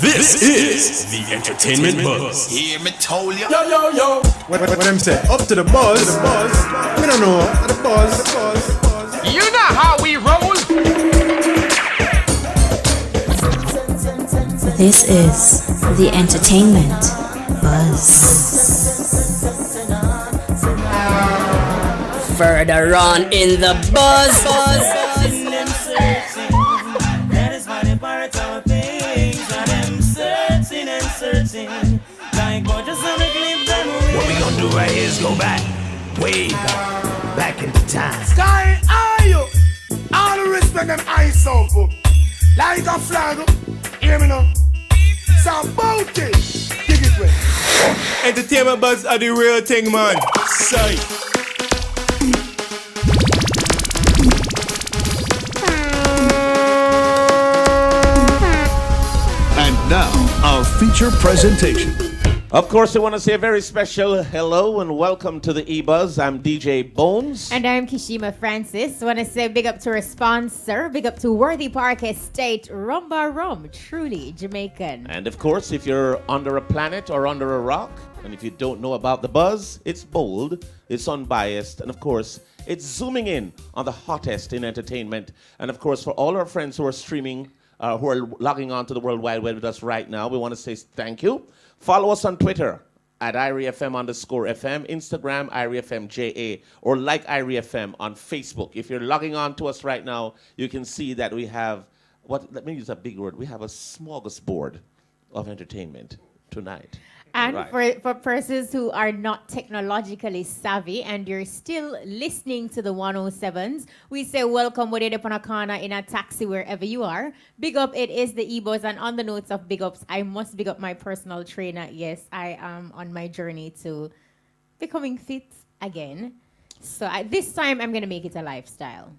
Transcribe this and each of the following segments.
This is the Entertainment Buzz. Hear me told ya. Yo, yo, yo. What them say? Up to the buzz. Me don't know. The buzz. You know how we roll. This is the Entertainment Buzz. Further on in the buzz. That is why they part our things. And them searching. Like what just on a clip them away. What we gonna do right here is go back, way back into time. Sky, are you? All the respect them eyes so good. Like a flag, hear me now. So bout it, dig it way. Entertainment Buzz are the real thing, man. Say. And now, our feature presentation. Of course, I want to say a very special hello and welcome to the E-Buzz. I'm DJ Bones. And I'm Kishima Francis. Want to say big up to our sponsor, big up to Worthy Park Estate, Rumba Rum, truly Jamaican. And of course, if you're under a planet or under a rock, and if you don't know about the Buzz, it's bold, it's unbiased, and of course, it's zooming in on the hottest in entertainment. And of course, for all our friends who are streaming, who are logging on to the World Wide Web with us right now, we want to say thank you. Follow us on Twitter at IRIFM_FM, Instagram IRIFMJA, or like IRIFM on Facebook. If you're logging on to us right now, you can see that we have, let me use a big word, we have a smorgasbord of entertainment tonight. And Right. for persons who are not technologically savvy and you're still listening to the 107s, we say welcome with it upon a corner in a taxi wherever you are. Big up, it is the E-Buzz. And on the notes of big ups, I must big up my personal trainer. Yes, I am on my journey to becoming fit again. So this time I'm going to make it a lifestyle.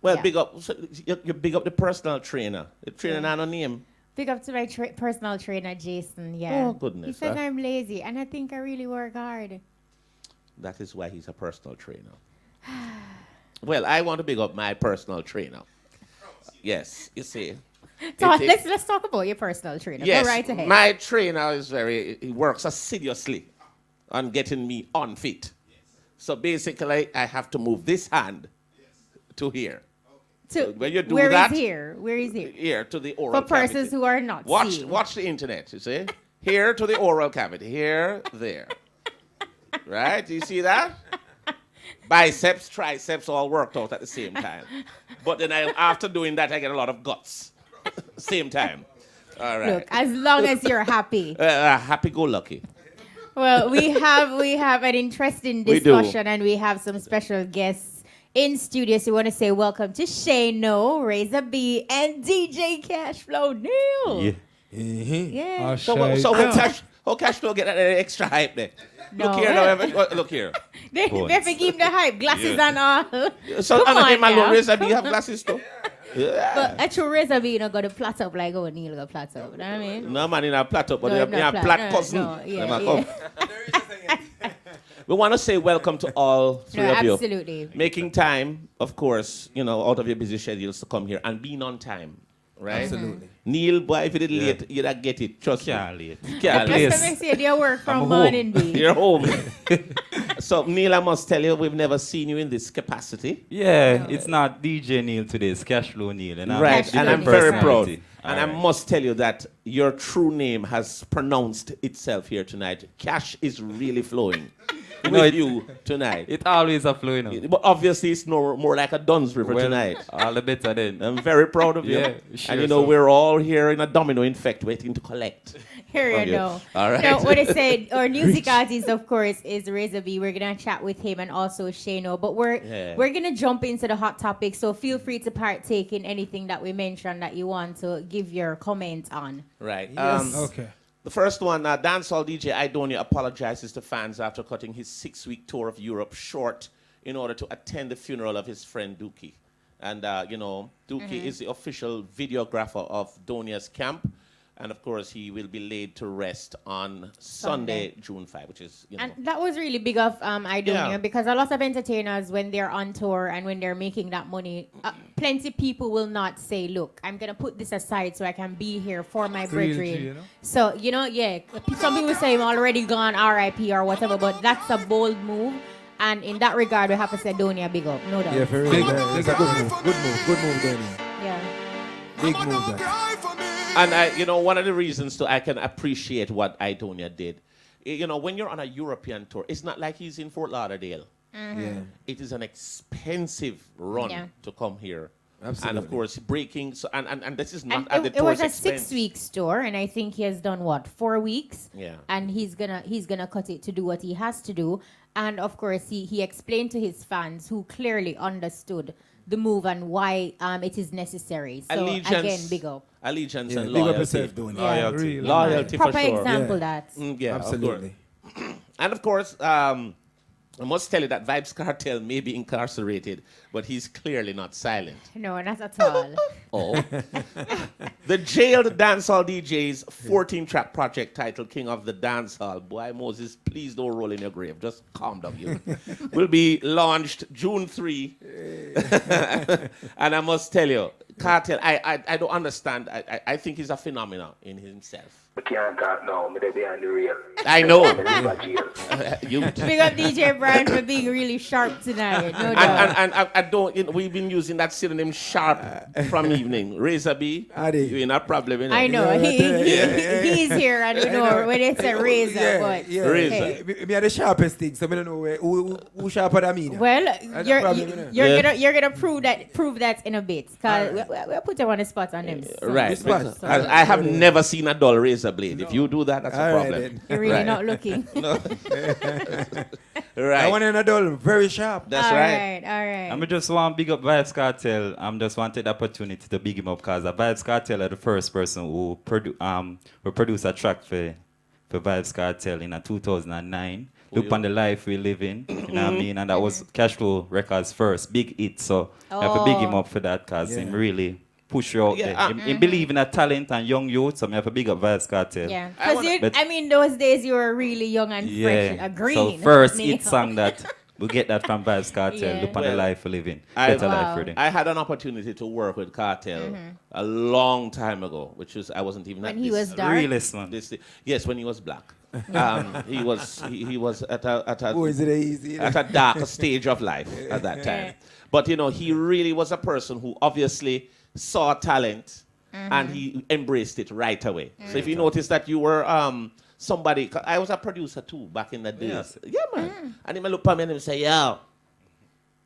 Well, Yeah. big up, so you big up the personal trainer. The trainer not no name. Big up to my personal trainer, Jason. Yeah. Oh, goodness, He said huh? I'm lazy, and I think I really work hard. That is why he's a personal trainer. Well, I want to big up my personal trainer. Yes, you see. Let's talk about your personal trainer. Yes, Go right ahead. my trainer is he works assiduously on getting me unfit. So basically, I have to move this hand to here. When you do Where that, is here? Where is here? Here to the oral For cavity. persons who are not seeing. Watch the internet, you see? Here to the oral cavity. Here, there. Right? You see that? Biceps, triceps all worked out at the same time. But then after doing that, I get a lot of guts. Same time. All right. Look, as long as you're happy. Happy-go-lucky. Well, we have an interesting We do. discussion, and we have some special guests in studio. So we want to say welcome to Shano, Raza B, and DJ Cashflow Neil. Yeah. So how Cashflow get that extra hype there? No. Look here, now. Look here. They have to give him the hype, glasses and all. So Come and on him alone, now. Raza B have glasses too. Yeah. But a true Raza B, got to plat up like how Neil got plat up. You know what I mean? No man in a plat up, but No, you not have plat. plat No, cousin. no, yeah, Them a yeah. come. We want to say welcome to all three of you. Absolutely. Making time, of course, out of your busy schedules to come here and being on time, right? Absolutely. Neil, boy, if you did late, you'd have get it. Trust me. Can't late. Can't late. That's what I said. You work from I'm morning, home. B. You're home. So, Neil, I must tell you, we've never seen you in this capacity. Yeah, it's not DJ Neil today, it's Cashflow Neil. And Right, Cashflow and I'm Neil. very proud. Personality. And All I right. must tell you that your true name has pronounced itself here tonight. Cash is really flowing with you tonight. It always a flow, you know. But obviously, it's more like a Duns River Well, tonight. all the better then. I'm very proud of you. Yeah, sure, and so. we're all here in a domino effect waiting to collect. Here from you you. know. All right. So what I said, our music artist, of course, is Raza B. We're gonna chat with him and also Shano. But we're gonna jump into the hot topic. So feel free to partake in anything that we mentioned that you want to give your comment on. Right. Okay. The first one, dancehall DJ Idonia apologizes to fans after cutting his 6-week tour of Europe short in order to attend the funeral of his friend Dookie. And, Dookie is the official videographer of Donia's camp. And of course, he will be laid to rest on Sunday, June 5, which is, you know. And that was really big of Idonia Yeah. because a lot of entertainers, when they're on tour and when they're making that money, plenty people will not say, look, I'm going to put this aside so I can be here for my brethren. you know? So, some people say I'm already gone, RIP or whatever, but that's a bold move. And in that regard, we have to say Donia big up, no doubt. Yeah, for real. That's a good move. Good move, Donny. Yeah. Big move, that. And one of the reasons I can appreciate what Idonia did, when you're on a European tour, it's not like he's in Fort Lauderdale. Yeah. It is an expensive run to come here. Absolutely. And of course, breaking, so and this is not And at the it was tour's a expense. 6-week tour, and I think he has done 4 weeks. Yeah. And he's gonna cut it to do what he has to do. And of course, he explained to his fans who clearly understood the move and why it is necessary. So again, big up. Allegiance Yeah, and big up loyalty. yourself, Donny. Loyalty. Loyalty for Proper sure. example Yeah. that. Yeah, Absolutely. Of course. And of course, I must tell you that Vibes Cartel may be incarcerated, but he's clearly not silent. No, not at all. Oh. The jailed dancehall DJ's 14-track project titled King of the Dancehall. Boy, Moses, please don't roll in your grave. Just calm down, you. Will be launched June 3. And I must tell you, Cartel, I don't understand. I think he's a phenomenon in himself. I can't talk now. I'm behind the rail. I know. You. Big up DJ Brian for being really sharp tonight. No doubt. And I don't. We've been using that synonym sharp from evening. Raza B, you ain't a problem. You know. I know. He's here, and we know when it's a razor. But Razor. Me are the sharpest thing, so I don't know who sharper than me. well, That's the problem, you know. you're gonna prove that in a bit, cause we'll put you on the spot on them. So, Right. spot. because I have never seen a dull razor blade. If you do that, that's a All right, problem. then. You're really Right. not looking. Right. I want an adult, very sharp. That's All right. right. I'm just want to big up Vibes Cartel. I'm just wanted the opportunity to big him up because the Vibes Cartel are the first person who produced a track for Vibes Cartel in 2009. Look on the life we live in, you know what I mean? And that was Cashflow Records' first big hit. So I have to big him up for that because him really push you out there. He believe in a talent and young youth, so I have to big up Vibes Cartel. Yeah, I because those days you were really young and fresh, green. So first Neil. hit song that we get that from Vibes Cartel. Yeah. Look on the life we live in. I- Better life for them. I had an opportunity to work with Cartel a long time ago, which was I wasn't even When at he this, was dark. Realist man. Yes, when he was black. He was at Oh, is it easy? at a darker stage of life at that time. But he really was a person who obviously saw talent and he embraced it right away. So if you notice that you were somebody, I was a producer too back in the days. Yes. Yeah, man. And he may look at me and he say, yo,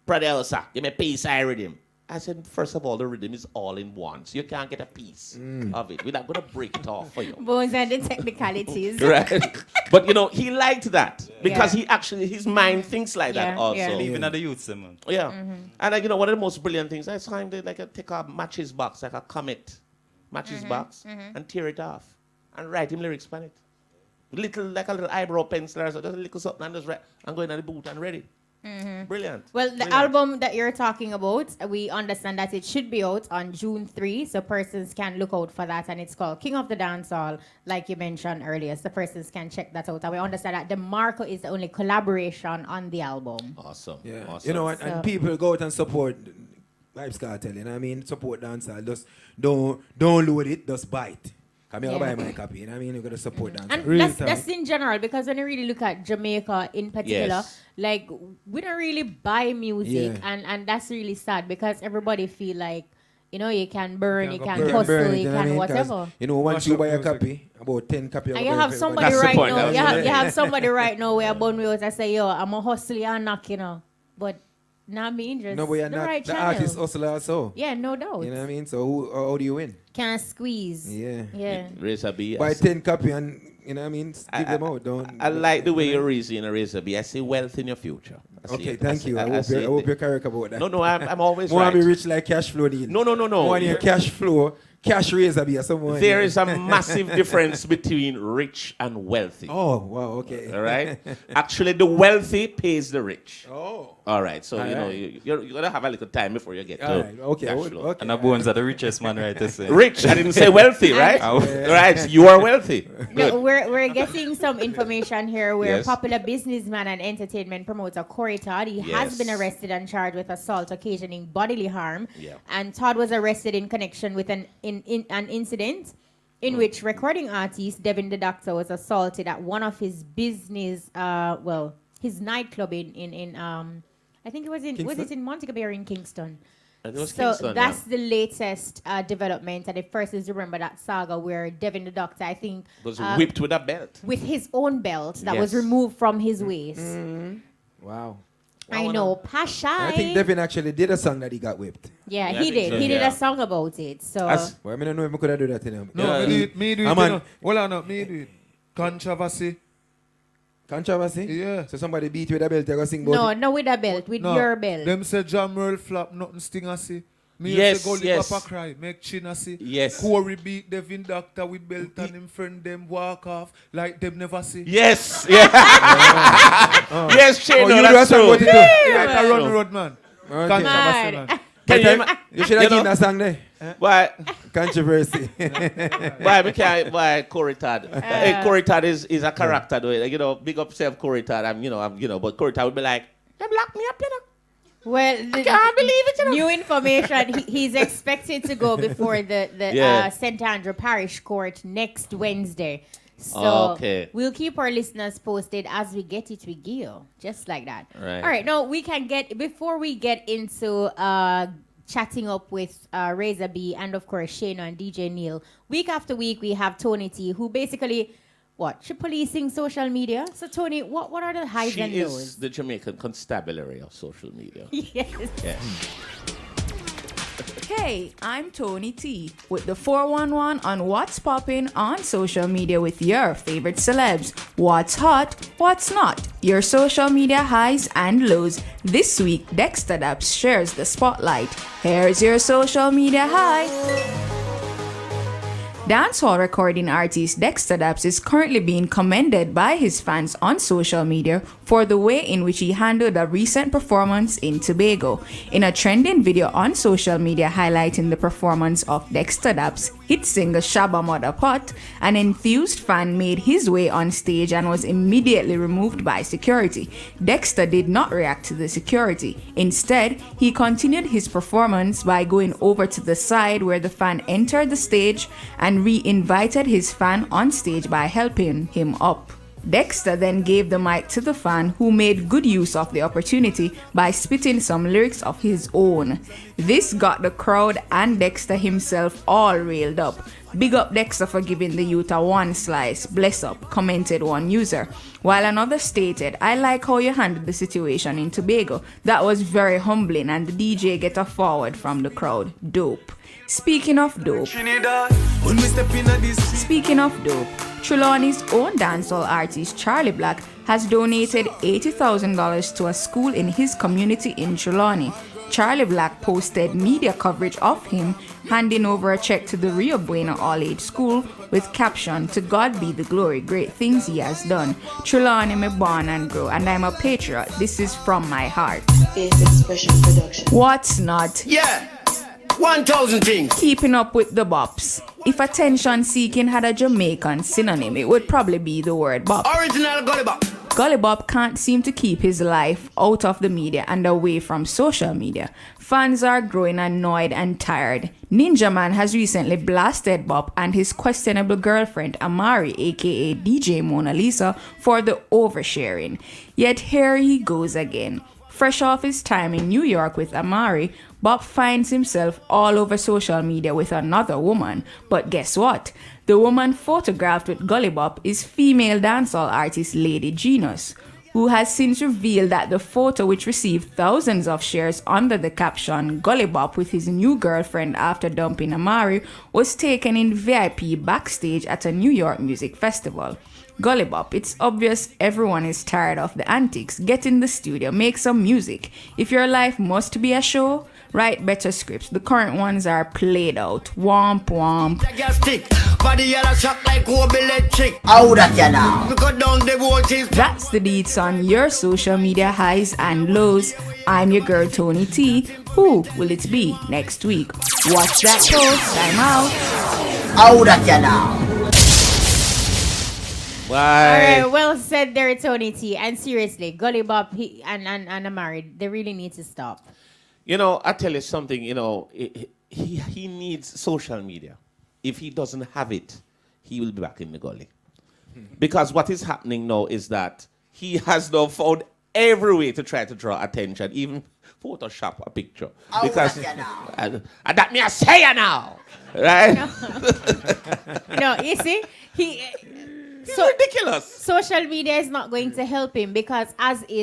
producer, give me a piece of rhythm. I said, first of all, the rhythm is all in one, so you can't get a piece of it. We're not going to break it off for you. Bones and the technicalities. Right. But he liked that because his mind thinks like that Yeah, also. yeah. Even at the youth, man. Yeah. And one of the most brilliant things, I saw him take a matches box, like a comet matches box, and tear it off and write him lyrics on it. Like a little eyebrow pencil or so, just a little something and just write and go in the boot and ready. Brilliant. Well, the Brilliant. album that you're talking about, we understand that it should be out on June 3, so persons can look out for that, and it's called King of the Dancehall, like you mentioned earlier, so persons can check that out. And we understand that the Marco is the only collaboration on the album. Awesome. Yeah. Awesome. You know what? So- And people go out and support Vibes Cartel, you know what I mean? Support dancehall. Just don't load it, just buy it. Come here, buy my copy, you know what I mean? You got to support dancehall. And that's in general, because when you really look at Jamaica in particular, Yes. like, we don't really buy music, Yeah. and that's really sad, because everybody feel like, you can burn, you can burn hustle, it, you know what I can mean? 'Cause, whatever. once Mash you up buy a music. copy, about 10 copies. And you have somebody That's the right point, now. that's You have somebody right now where born with us and say, yo, I'm a hustler and knock, But not me, just No, but you're the not right the channel. artist hustler also. Yeah, no doubt. You know what I mean? So how do you win? Can't squeeze. Yeah. Yeah. Raza B. Buy 10 copy and, you know what I mean? Give them out. I like the way you're raising a Raza B. I see wealth in your future. I see Okay, it. thank you. I see hope it. you're correct about that. No, I'm always Want right. to be rich like Cashflow need. No. Want your Cashflow Cash Raza B or someone. There is a massive difference between rich and wealthy. Oh, wow, okay. All right? Actually, the wealthy pays the rich. Oh. All right, so All you know right. you're gonna have a little time before you get All to right, okay, cash okay. flow. And the bones are the richest man, right? To say. Rich, I didn't say wealthy, right? Oh. Right, so you are wealthy. No, Good. we're getting some information here where Yes. popular businessman and entertainment promoter Corey Todd, he has been arrested and charged with assault occasioning bodily harm. Yeah. And Todd was arrested in connection with an incident in which recording artist Devin the Doctor was assaulted at one of his business, his nightclub in I think it was in Kingston? was it in Montego Bay or in Kingston? It was So Kingston, that's yeah. the latest development. And at first is remember that saga where Devin the Doctor, I think, Was whipped with a belt. with his own belt that was Yes. removed from his waist. Wow. I know, Pasha. I think Devin actually did a song that he got whipped. Yeah, Yeah, I he think did. so, He did yeah. a song about it. So As- Well, I don't know if I could have do that to him. No, Yeah. me do it. I'm You on- know. Well, no, me do it. Controversy. Controversy? Yeah. So somebody beat you with a belt, they're going to sing about it? no, with a belt, with No, your belt. Them say Jam Roll flop, nothing sting I see. Me Yes, say go yes. Papa cry, make chin I see. Yes. Corey beat Devin Doctor with belt and him friend them walk off like them never see. Yes, yeah. Yes, Shane, Oh, no, you do that's a song true. about it too? Like a run True. road man. Okay. Controversy Mad. man. Can you, You should have you given know, that song there. why, Controversy. why Corey Todd? Hey, Corey Todd is a character, though. Like, you know, big up self Corey Todd. But Corey Todd would be like, "Them lock me up, you know." Well, can't believe it, you know. New information. He's expected to go before the Yeah. St. Andrew Parish Court next Wednesday. So Okay. we'll keep our listeners posted as we get it with Gil, just like that. Right. All right. Now we can before we get into chatting up with Raza B and of course Shayna and DJ Neil. Week after week we have Tony T, who basically she policing social media. So Tony, what are the highs She and is lows? the Jamaican constabulary of social media. Yes. Yes. Hey, I'm Tony T with the 411 on What's Poppin' on social media with your favorite celebs. What's hot, what's not, your social media highs and lows. This week, Dexter Daps shares the spotlight. Here's your social media high. Dancehall recording artist Dexter Daps is currently being commended by his fans on social media for the way in which he handled a recent performance in Tobago. In a trending video on social media highlighting the performance of Dexter Daps' hit single Shabba Mother Pot, an enthused fan made his way on stage and was immediately removed by security. Dexter did not react to the security. Instead, he continued his performance by going over to the side where the fan entered the stage and re-invited his fan on stage by helping him up. Dexter then gave the mic to the fan, who made good use of the opportunity by spitting some lyrics of his own. This got the crowd and Dexter himself all railed up. Big up Dexter for giving the youth a one slice, bless up, commented one user. While another stated, I like how you handled the situation in Tobago. That was very humbling and the DJ get a forward from the crowd. Dope. Speaking of dope, Trelawney's own dancehall artist Charlie Black has donated $80,000 to a school in his community in Trelawney. Charlie Black posted media coverage of him handing over a check to the Rio Bueno All-Age School with caption, "To God be the glory, great things he has done. Trelawney me born and grow, and I'm a patriot. This is from my heart." What's not? Yeah, 1,000 things. Keeping up with the bops. If attention seeking had a Jamaican synonym, it would probably be the word bop. Original Gully Bop. Gully Bop can't seem to keep his life out of the media and away from social media. Fans are growing annoyed and tired. Ninja Man has recently blasted Bop and his questionable girlfriend Amari, aka DJ Mona Lisa, for the oversharing. Yet here he goes again. Fresh off his time in New York with Amari, Bob finds himself all over social media with another woman. But guess what? The woman photographed with Gully Bop is female dancehall artist Lady Genius, who has since revealed that the photo, which received thousands of shares under the caption "Gully Bop with his new girlfriend after dumping Amari," was taken in VIP backstage at a New York music festival. Gully Bop, it's obvious everyone is tired of the antics. Get in the studio, make some music. If your life must be a show, write better scripts. The current ones are played out. Womp womp. That's the deets on your social media highs and lows. I'm your girl Tony T. Who will it be next week? Watch that post. Time out. Why? All right, well said there, Tony T. And seriously, Gully Bob and Amari, they really need to stop. You know, I tell you something, you know, he needs social media. If he doesn't have it, he will be back in the gully. Because what is happening now is that he has now found every way to try to draw attention, even Photoshop a picture. Because that me I say you now, right? No, you see, It's ridiculous. Social media is not going to help him because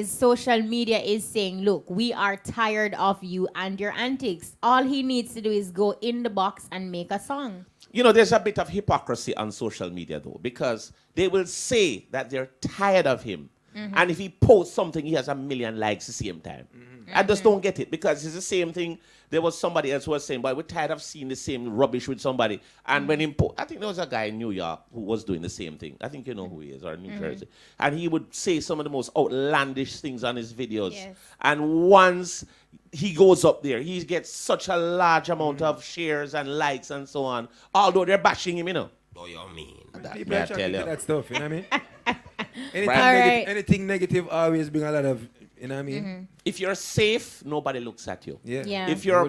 social media is saying, look, we are tired of you and your antics. All he needs to do is go in the box and make a song. You know, there's a bit of hypocrisy on social media, though, because they will say that they're tired of him. Mm-hmm. And if he posts something, he has 1 million likes the same time. Mm-hmm. I just don't get it, because it's the same thing. There was somebody else who was saying, but we're tired of seeing the same rubbish with somebody. And when I think there was a guy in New York who was doing the same thing. I think you know who he is, or New Jersey. And he would say some of the most outlandish things on his videos. Yes. And once he goes up there, he gets such a large amount of shares and likes and so on. Although they're bashing him, you know. Oh, you mean? People are trying to get that stuff, you know what I mean? Anything negative always bring a lot of, you know what I mean? Mm-hmm. If you're safe, nobody looks at you. Yeah. If you're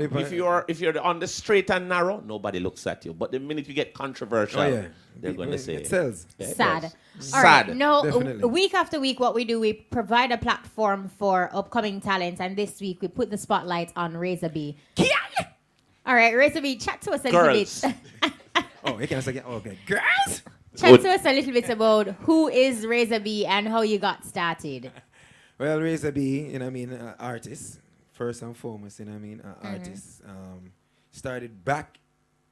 on the straight and narrow, nobody looks at you. But the minute you get controversial, they're going to say it sells. Yeah, Sad. Sad. All right. No, Definitely. week after week, what we do, we provide a platform for upcoming talents, and this week we put the spotlight on Raza B. All right, Raza B, chat to us a little bit. Oh, you can say, okay, girls. Chat to us a little bit about who is Raza B and how you got started. Well, Raza B, you know what I mean, artist, first and foremost, you know what I mean, artist. Started back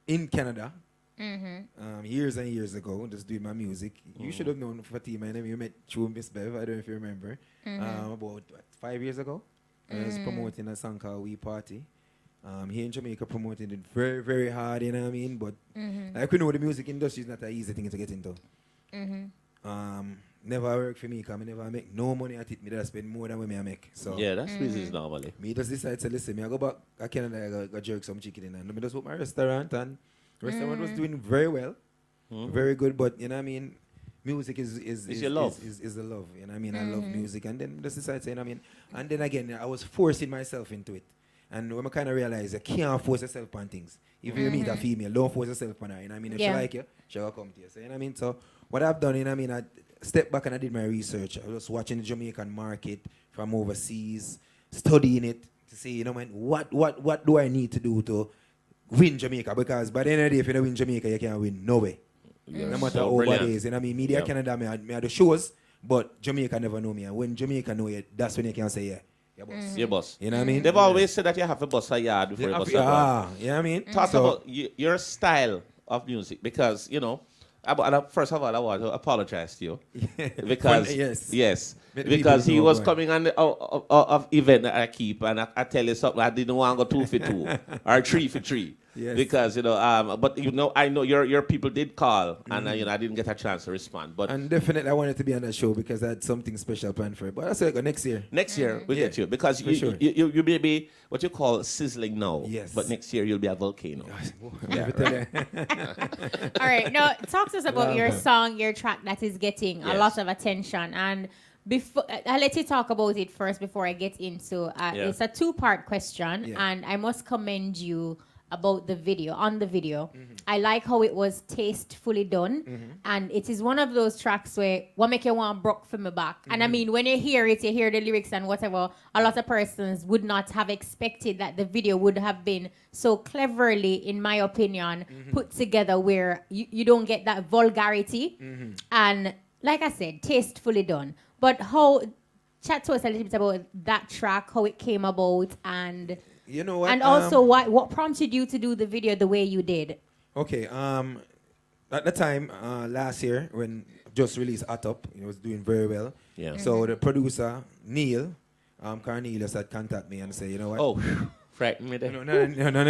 in Canada years and years ago, just doing my music. You should have known Fatima, and you met through Miss Bev, I don't know if you remember, about 5 years ago. I was promoting a song called We Party. Here in Jamaica, promoting it very, very hard, you know what I mean? But like we know, the music industry is not an easy thing to get into. Never work for me, because I never make no money at it. Me that spend more than what I make. So yeah, that's business normally. Me just decide to listen. Me I go back to Canada, I go jerk some chicken in, and me just put my restaurant, and restaurant was doing very well, very good. But you know what I mean, music is your love. Is the love. You know what I mean? I love music, and then just decide to, you know what I mean. And then again, I was forcing myself into it. And when I kind of realized you can't force yourself on things. If you meet a female, don't force yourself on her. You know what I mean? If she like you, she'll come to you. So, you know what I mean? So what I've done, you know what I mean, I stepped back and I did my research. I was watching the Jamaican market from overseas, studying it to see, you know, man, what do I need to do to win Jamaica? Because by the end of the day, if you don't win Jamaica, you can't win no way. No matter how bad it is. You know what I mean? Media Canada, me had the shows, but Jamaica never know me. And when Jamaica know you, that's when you can say, yeah, boss. Your boss. You know what I mean? They've always said that you have to bust a yard before you bust a yard. You know what I mean? Talk about your style of music, because, you know, first of all, I want to apologize to you. Because, yes. Because he was coming on the of event that I keep, and I tell you something, I didn't want to go 2 for 2 or 3 for 3. Yes. Because, you know, but, you know, I know your people did call, and, you know, I didn't get a chance to respond. But and definitely I wanted to be on that show because I had something special planned for it. But I said next year. Next year, we'll get you. Because you may be what you call sizzling now. Yes. But next year, you'll be a volcano. All right. Now, talk to us about your song, your track that is getting a lot of attention. And before I'll let you talk about it first before I get into it's a 2-part question. And I must commend you about the video, I like how it was tastefully done, and it is one of those tracks where what make you want broke from the back. And I mean, when you hear it, you hear the lyrics and whatever, a lot of persons would not have expected that the video would have been so cleverly, in my opinion, put together where you don't get that vulgarity, and like I said, tastefully done. But chat to us a little bit about that track, how it came about, and you know what? And also, what prompted you to do the video the way you did? Okay. At the time, last year, when just released Hot Up, it was doing very well. Yeah. So the producer, Neil, Cornelius, had contacted me and said, you know what? Frighten me there. No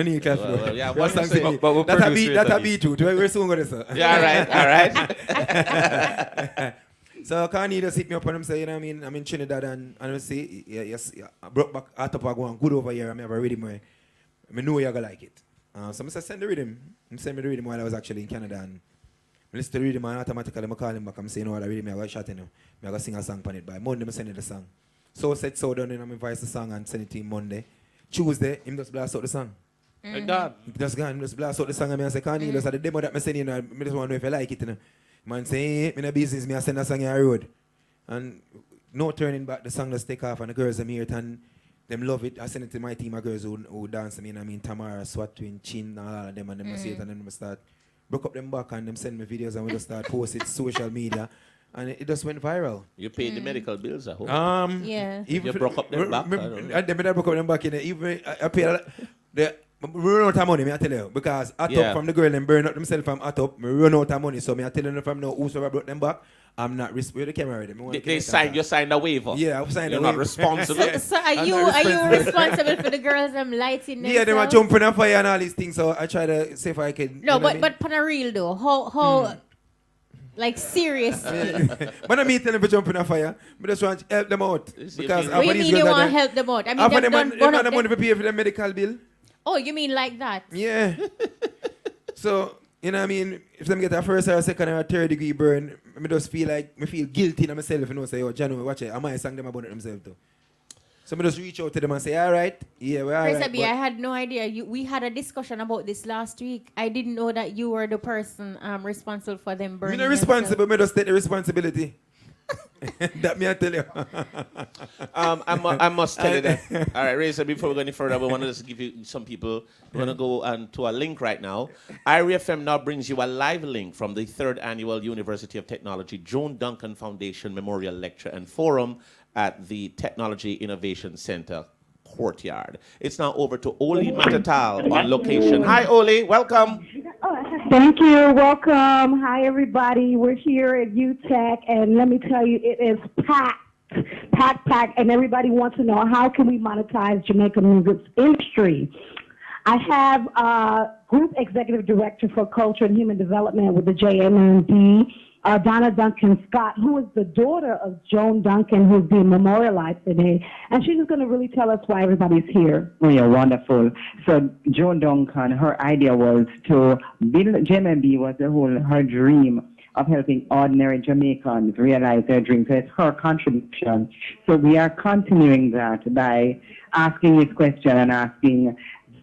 need Cashflow. Well, yeah, Your what you songs say? in it. But we'll produce it That at a beat too. We're soon going to say. Yeah, all right. So Kanye just hit me up and I'm saying, you know what I mean? I'm in Trinidad and I say, yes, I brought back out up, I go on good over here. I have a rhythm where I know you're going to like it. So I said, send the rhythm. I sent me the rhythm while I was actually in Canada. And I listen to the rhythm and automatically I call him back. I'm saying, no, the rhythm, I'm going to shot in him. I'm going to sing a song on it. By Monday, I send him the song. So I said, so done, and I voice the song and send it to him Monday. Tuesday, him just blast out the song. Thank God. He just gone, just blast out the song and I say, Kanye, just the demo that I send you, I just want to know if I like it. You know? Man say, hey, in a business, me I send a song on the road. And no turning back, the song just take off and the girls them hear it and them love it. I send it to my team of girls who dance. I mean, Tamara, Swat, Twin, Chin, and all of them, and them see it and then them start broke up them back and them send me videos and we just start post it social media. And it just went viral. You paid the medical bills, I hope. Yeah. Even you broke up them back. I broke up them back in even I paid we run out of money, I tell you, because up from the girl and burn up themselves from up, me run out of money. So me I tell you from now whosoever brought them back, I'm not responsible. The camera ready. They signed. You signed a waiver. Yeah, I've signed a waiver. You're not responsible. So are you responsible for the girls lighting themselves? Yeah, they were jumping on fire and all these things. So I try to see if I can. No, but for the real though, how like seriously. But I mean telling them to jump in a fire. I just want to help them out. Because what do you mean you want to help them out? I mean, they've done money to pay for their medical bill. Oh, you mean like that? Yeah. So, you know what I mean? If them get a first or a second or a third degree burn, I just feel guilty in myself, you know, say, oh, John, watch it. I might sang them about it themselves too. So I just reach out to them and say, all right, yeah, we're all right. Raza B, I had no idea. We had a discussion about this last week. I didn't know that you were the person responsible for them burning. I'm not responsible, I just take the responsibility. That me I tell you. I must tell you that. All right, Raza, before we go any further, we want to just give you some people. We're going to go to a link right now. IRIFM now brings you a live link from the 3rd Annual University of Technology Joan Duncan Foundation Memorial Lecture and Forum at the Technology Innovation Center courtyard. It's now over to Oli Matatal on location. Hi, Oli. Welcome. Thank you. Welcome. Hi, everybody. We're here at UTech, and let me tell you, it is packed, and everybody wants to know how can we monetize Jamaica music industry. I have Group Executive Director for Culture and Human Development with the JMND, Donna Duncan Scott, who is the daughter of Joan Duncan, who's being memorialized today. And she's just going to really tell us why everybody's here. Oh, yeah, wonderful. So Joan Duncan, her idea was to build, JMB was her dream of helping ordinary Jamaicans realize their dreams. So it's her contribution. So we are continuing that by asking this question and asking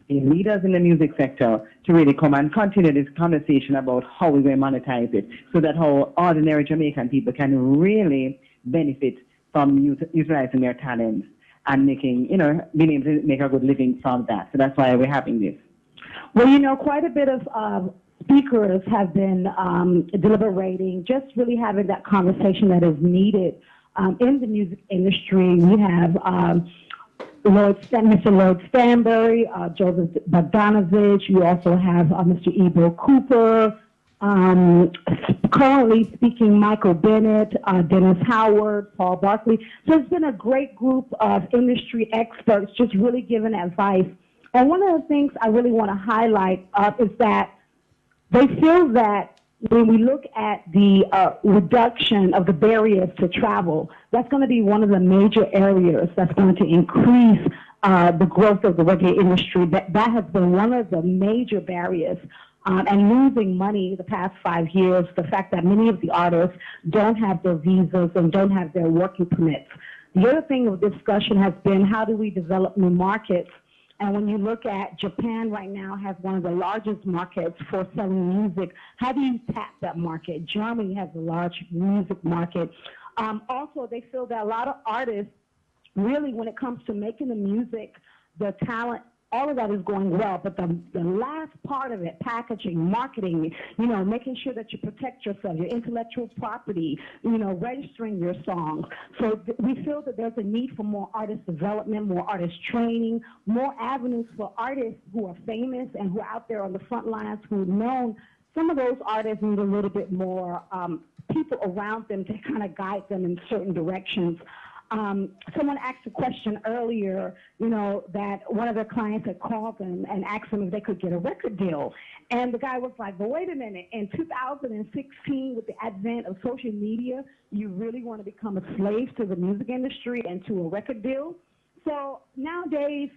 leaders in the music sector to really come and continue this conversation about how we're going to monetize it so that how ordinary Jamaican people can really benefit from utilizing their talents and making, being able to make a good living from that. So that's why we're having this. Well, quite a bit of speakers have been deliberating, just really having that conversation that is needed in the music industry. We have Mr. Lord Stanbury, Joseph Bogdanovich. You also have Mr. Ebro Cooper. Currently speaking, Michael Bennett, Dennis Howard, Paul Barkley. So it's been a great group of industry experts just really giving advice. And one of the things I really want to highlight is that they feel that when we look at the reduction of the barriers to travel, that's going to be one of the major areas that's going to increase the growth of the reggae industry. That has been one of the major barriers. And losing money the past 5 years, the fact that many of the artists don't have their visas and don't have their working permits. The other thing of discussion has been how do we develop new markets? And when you look at Japan right now has one of the largest markets for selling music. How do you tap that market? Germany has a large music market. Also, they feel that a lot of artists, really when it comes to making the music, the talent, all of that is going well, but the last part of it, packaging, marketing, making sure that you protect yourself, your intellectual property, registering your songs. So we feel that there's a need for more artist development, more artist training, more avenues for artists who are famous and who are out there on the front lines who are known. Some of those artists need a little bit more people around them to kind of guide them in certain directions. someone asked a question earlier, you know, that one of their clients had called them and asked them if they could get a record deal. And the guy was like, but wait a minute, in 2016, with the advent of social media, you really want to become a slave to the music industry and to a record deal? So nowadays,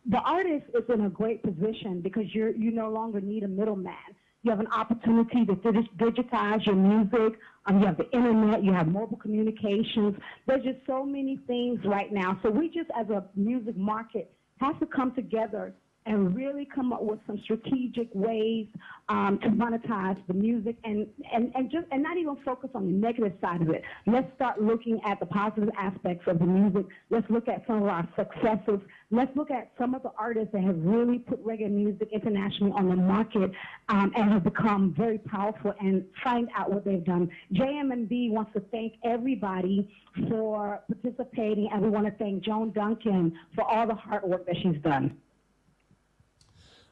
the artist is in a great position because you no longer need a middleman. You have an opportunity to digitize your music. You have the internet. You have mobile communications. There's just so many things right now. So we just, as a music market, have to come together and really come up with some strategic ways to monetize the music and not even focus on the negative side of it. Let's start looking at the positive aspects of the music. Let's look at some of our successes. Let's look at some of the artists that have really put reggae music internationally on the market and have become very powerful, and find out what they've done. JMB wants to thank everybody for participating, and we want to thank Joan Duncan for all the hard work that she's done.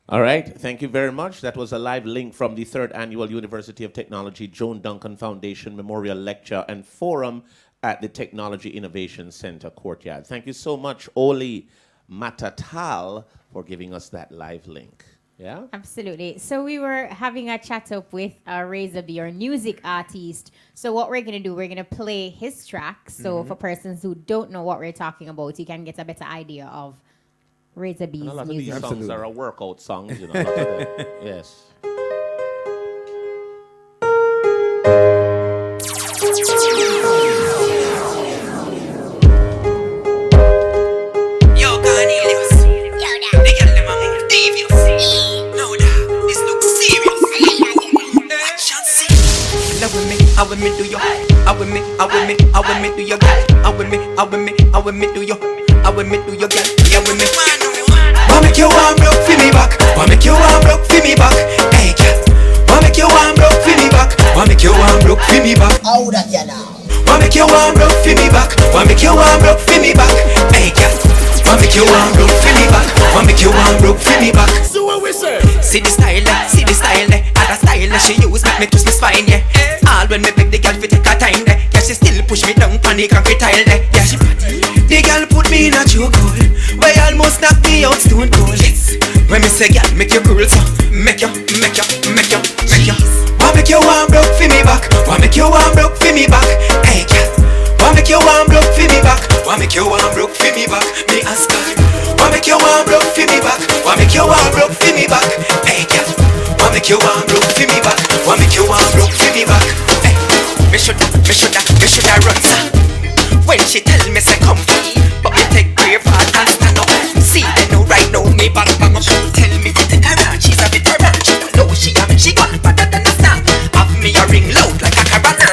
All right, thank you very much. That was a live link from the 3rd Annual University of Technology Joan Duncan Foundation Memorial Lecture and Forum at the Technology Innovation Center Courtyard. Thank you so much, Oli Matatal, for giving us that live link. Yeah? Absolutely. So we were having a chat up with Raza B, our music artist. So what we're going to do, we're going to play his track. So for persons who don't know what we're talking about, you can get a better idea of Raza B's And a lot music. of these songs are workout songs, you know. A lot of them. Yes. Yo, Cornelius. They get them on devious. No doubt, this looks serious. Action scene. Now with me, how with me do you? How with me, how with me, how with me do you? How with me, how with me, how with me do you? How with me do you? Yeah, with me. Why make you warm broke for me back? Why make you warm broke for me back? Hey, girl. Why make you warm broke for me back? Why make you warm broke for me back? How that you now? Why make you warm broke for me back? Why make you warm broke for me back? Hey, girl. Why make you warm broke for me back? Why make you warm broke for me back? So what we say? See the style, see the style, other style she use make me twist my spine, yeah. All when me beg the girl fi take her time, yeah. She still push me down on the concrete tile, yeah. She the girl put me in a chokehold, where almost knock me out stone cold. When me say girl, make you cool, so make you. Why make you warm broke for me back? Why make you warm broke for me back? Hey girl. Why make you warm broke for me back? Why make you warm broke for me back? Me ask her. Why make you warm broke for me back? Why make you warm broke for me back? Hey girl. Why make you warm broke for me back? Why make you warm broke for me back? Hey, me shoulda run, sir. When she tell me say come, but me take brave heart and stand up. See they know right now me bang up. Tell me to take her on, she's a veteran. She don't know she got me, she got better than a star. Have me a ring loud like a carabiner.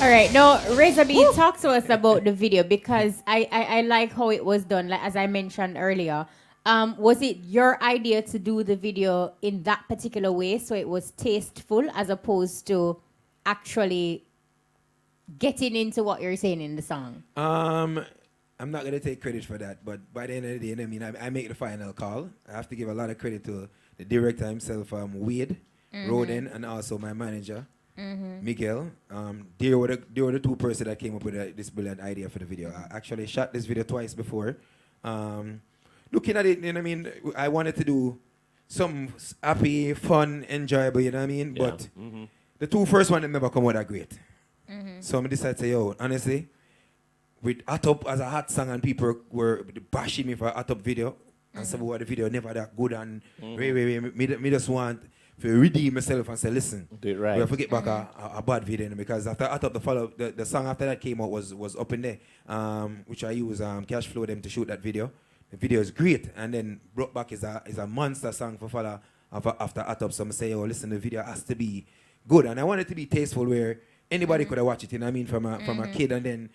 All right, now Raza B, talk to us about the video, because I like how it was done. Like as I mentioned earlier, was it your idea to do the video in that particular way, so it was tasteful as opposed to actually getting into what you're saying in the song? I'm not gonna take credit for that, but by the end of the day, I mean, I make the final call. I have to give a lot of credit to the director himself, Wade, Roden, and also my manager. Miguel, they were the two persons that came up with this brilliant idea for the video. I actually shot this video twice before. Looking at it, you know what I mean, I wanted to do some happy, fun, enjoyable, you know what I mean? Yeah. But the two first ones never come out that great. So I decided to say, yo, honestly, with Hot Up as a hot song and people were bashing me for a Hot Up video, and some of the video never that good, and me just want to redeem myself and say, listen, do it right. we have to get back a bad video, because after I thought the song after that came out was Up in There, which I use Cashflow them to shoot that video. The video is great, and then Brought Back is a monster song for follow after Hot Up. So I say, oh, listen, the video has to be good, and I want it to be tasteful where anybody could have watched it. You know what I mean, from a kid and then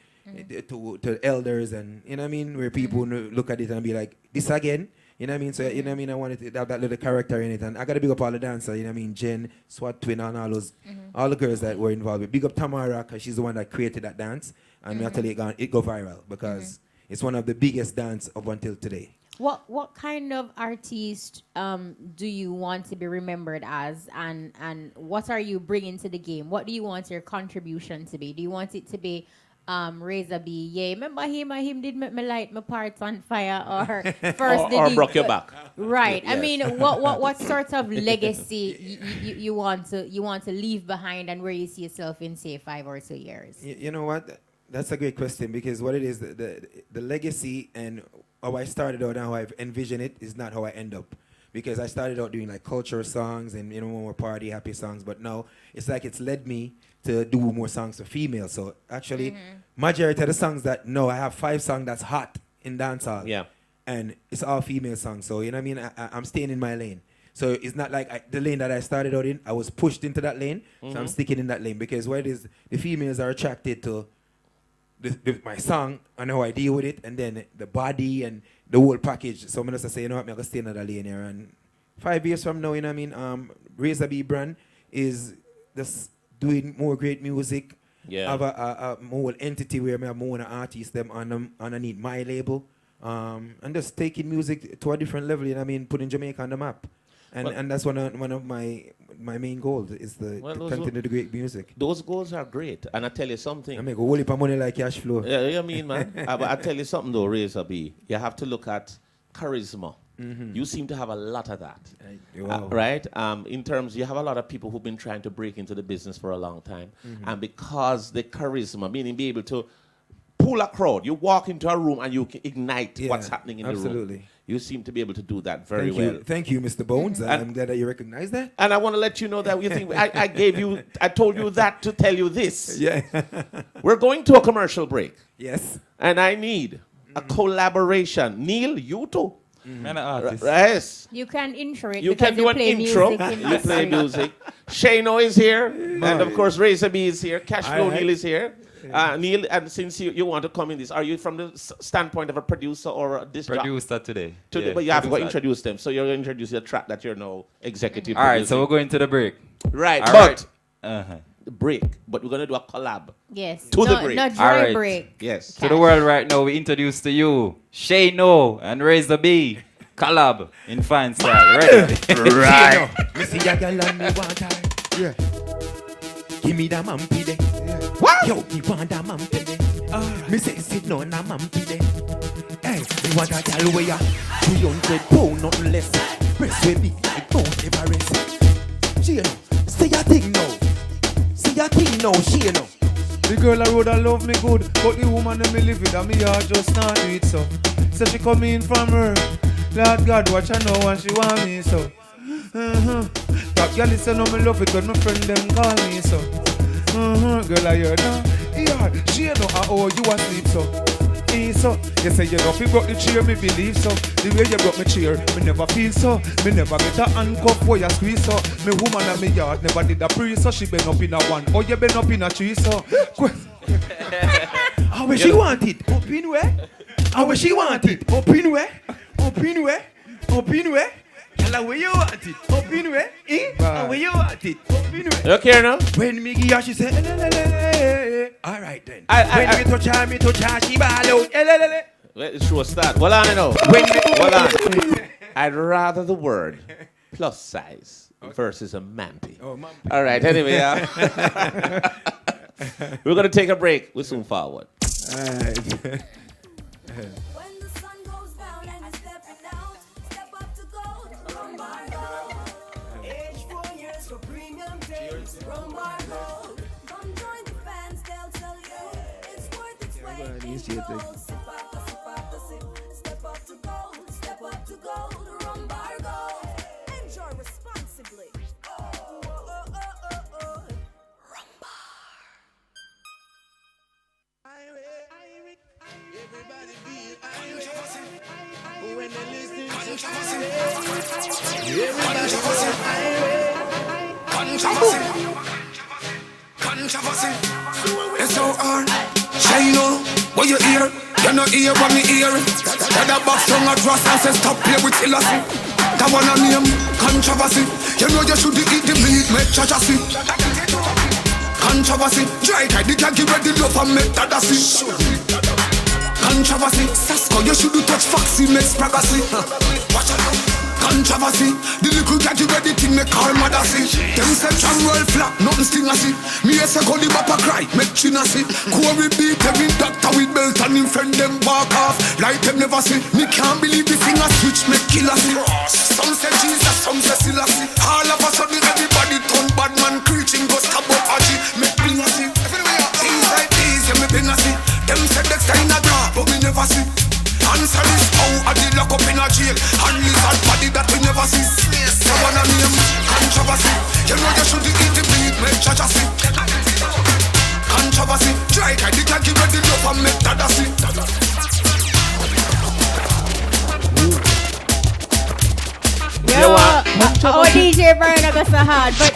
to elders, and you know what I mean, where people look at it and be like, this again. You know what I mean? So, you know what I mean? I wanted to have that little character in it. And I got to big up all the dancers, you know what I mean? Jen, Swat Twin, and all those, all the girls that were involved with. Big up Tamara, because she's the one that created that dance. And me I tell you, it go viral, because it's one of the biggest dance up until today. What kind of artist do you want to be remembered as, and what are you bringing to the game? What do you want your contribution to be? Do you want it to be Raza B? Yeah, remember him did make me light my parts on fire, or first or broke your back. Right. Yes. I mean, what sort of legacy you want to leave behind, and where you see yourself in, say, 5 or 2 years? You know what? That's a great question, because what it is, the legacy and how I started out and how I've envisioned it is not how I end up. Because I started out doing like cultural songs and more party happy songs, but now it's like it's led me to do more songs for females. So actually, majority of the songs that I have 5 songs that's hot in dancehall. Yeah. And it's all female songs. So you know what I mean? I'm staying in my lane. So it's not like the lane that I started out in, I was pushed into that lane. So I'm sticking in that lane, because what it is, the females are attracted to my song and how I deal with it, and then the body and the whole package. So I'm just say, you know what, I'm going to stay in that lane here. And 5 years from now, you know what I mean, Raza B brand is just doing more great music. Yeah. Have a more entity where I have more artists them underneath my label. And just taking music to a different level, you know what I mean, putting Jamaica on the map. And that's one of my main goals is to continue the great music. Those goals are great, and I tell you something. I make a whole heap of money like Cashflow. Yeah, I mean, man. I tell you something though, Raza B. You have to look at charisma. You seem to have a lot of that, right? In terms, you have a lot of people who've been trying to break into the business for a long time, and because the charisma, meaning be able to pull a crowd, you walk into a room and you can ignite what's happening in the room. Absolutely. You seem to be able to do that very well. Thank you, Mr. Bones. I'm glad that you recognize that. And I want to let you know that you think I told you that to tell you this. Yeah. We're going to a commercial break. Yes. And I need a collaboration. Neil, you too. And an artist. Yes. You can intro it. You because can do an play intro. music in You this. play music. Shano is here. And of course, Raza B is here. Cashflow Neil is here. Neil, and since you want to come in this, are you from the standpoint of a producer or a disc jockey? Producer today. Yeah, but you have to introduce them. So you're going to introduce the track that you're now executive All right, producing. so we're going to the break. Right, All but right. the break. But we're going to do a collab. Yes. To the break. Not dry All right. break. Yes. To the world right now, we introduce to you Shano and Raza B. Collab in fine style. Ready? Right. Me see a girl and me want her. Yeah. Give me that mampy there. What? Yo, me want that mampy there. Me say sit no na mampy there. Hey, me want a girl where ya 300 pound, nothing less. Press with me like Mount Everest. She know, say your thing now. Say your thing now, she know. The girl I road I love me good, but the woman that me live with, and me heart just not do it so. So she come in from her. Lord God, watch her know and she want me so. That girl listen how me love it when my friend them call me so. Girl I hear now, yeah, she know how you asleep so. So, you say you know if you broke the chair, me believe so. The way you broke my chair, me never feel so. Me never get a handcuff where you squeeze so. Me woman and me yard never did a pre so. She been up in a one, oh you been up in a tree so. How where she want it? Up in where? How where she want it? Up in where? Up in where? Up in where? Tell her where you want it? Up in where? Eh? How where you want it? Up in where? You okay now? When me give her, she say, all right then. When me touch her, she ball out. Let the show start. Well on now. Well on. I'd rather the word plus size versus a mampy. Oh, mampy. All right, anyway. We're going to take a break. We'll soon forward. All right. Controversy. It's so hard. Shino, what you hear? You not hear what me hear. That box from a trust and say stop play with illity. That one a name, controversy. You know you should eat the meat, make cha-cha-see. Controversy. Dry guy, the can give ready love and make that see. Controversy, Sasko, you should do touch Foxy, makes privacy. Watch out. Controversy, the little cat you ready to make our mother see. Them say jam roll flat, nothing sting a see. Me a say call the bapa cry, make China see. Corey beat every doctor with belt and him friend them walk off like them never see. Me can't believe the thing a switch, make killer see. Some say Jesus, some say Selassie. All of a sudden everybody turn bad man preaching, go stab up Aji, make bling a see. Things like these, yeah me bling a see. Them say Dexter in a grab, but we never see. Answer this, how I did lock up in a jail. And lizard body that we never see. So one a name, controversy. You know you should eat the meat, make Jaja see. Controversy, try guy, the can't give ready enough and make Dada see. Our DJ Brian got so hard, but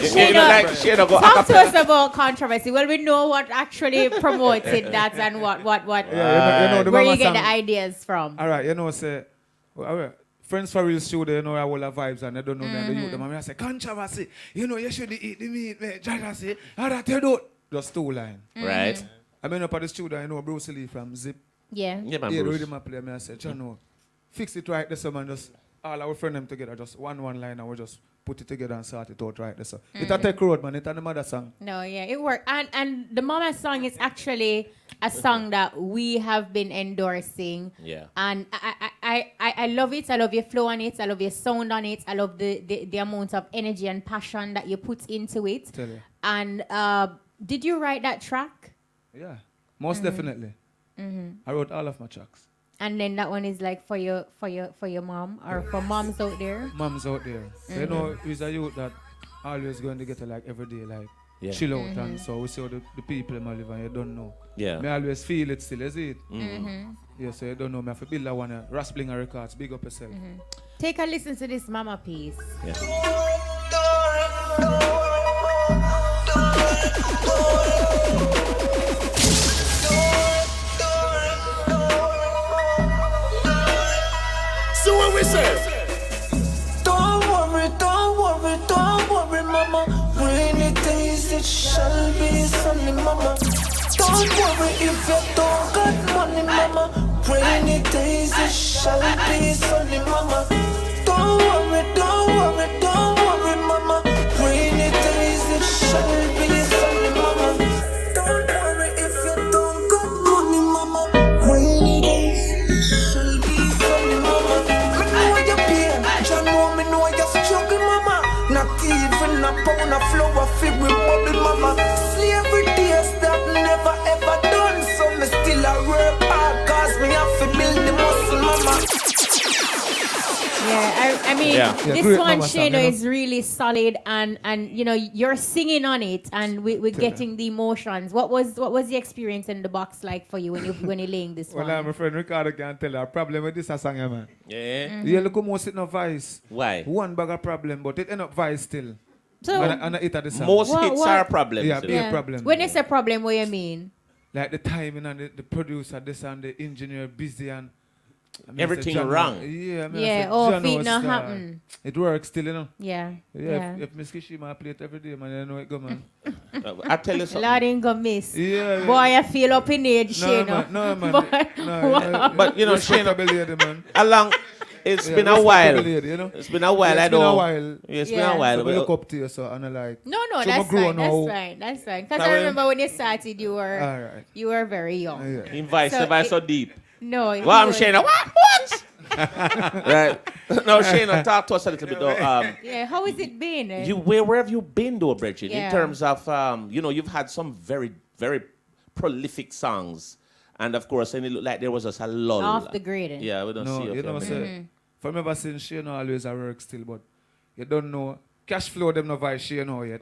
talk to us about controversy. Well, we know what actually promoted that and what where you get the ideas from. All right, you know, say, Friends for Real studio, you know, I will have vibes and I don't know me and the youth. Them, and I say, controversy, you know, you should eat the meat, man. Jaja say, how that you do? Just two line. Right. I mean, up at the studio, I know Bruce Lee from Zip. Yeah. Yeah, man, yeah, Bruce. rhythm play, I said, you know, fix it right this man, just all our friend them together, just one line, and we just put it together and sort it out right there. So it'll take road, man. It's a mother song. No, yeah, it worked. And the Mama song is actually a song that we have been endorsing. Yeah. And I love it. I love your flow on it. I love your sound on it. I love the amount of energy and passion that you put into it. Tell you. And did you write that track? Yeah, most definitely. I wrote all of my tracks. And then that one is like for your mom or for moms out there. Moms out there. So you know, he's a youth that always going to get a, like every day, like chill out, and so we see how the people in my live and you don't know. Yeah. Me always feel it still, is it? Yeah, so you don't know. Me have to build that one. Rasplinger Records, big up yourself. Take a listen to this Mama piece. Yeah. So what we say? Don't worry, mama. Rainy days it shall be sunny, mama. Don't worry if you don't got money, mama. Rainy days it shall be sunny, mama. Don't worry, mama. Rainy days it shall be sunny, mama. Don't worry if you don't got money, mama. Rainy days it shall be sunny, mama. Me know you pain, you know you struggle, mama. Not even a pound of flour filled with bubble, mama. Slavery days that never ever done, so me still a work hard, cause me have to build the muscle, mama. Yeah, I mean, this great one, Mama song, Shano, you know? is really solid, and you know, you're singing on it, and we're getting the emotions. What was the experience in the box like for you when you're laying this one? Well, my friend Ricardo can tell you a problem with this song, man. Yeah. You look almost it no vice. Why? One bag of problem, but it end up vice still. So and I hit at the song. Most hits are problems. Yeah, big problem. When it's a problem, what you mean? Like the timing and the producer, this and the engineer busy and everything wrong. Yeah, feet not happen. It works still, you know. Yeah. If Miss Kishima play it every day, man, you know it go, man. I tell you something. Lord ain't gonna miss. Yeah. Boy, I feel up in age, Shano. No, man. But you know, Respectable lady, man. along. It's been a while. Lady, you know? It's been a while. Yeah, I know. It's been a while. So I look up to you, so and I like. No, so that's fine. now. That's fine. Because I remember when you started, you were very young. Invite so deep. No. Well, I'm Shana. What? Right. No, Shana, talk to us a little bit though. Yeah, how has it been? Where have you been though, Bridget? Yeah. In terms of you've had some very, very prolific songs. And of course, and it looked like there was just a lull. Off the grid. Yeah, we don't see you know, say, for me ever since Shane always at work still, but you don't know. Cashflow them no vice Shane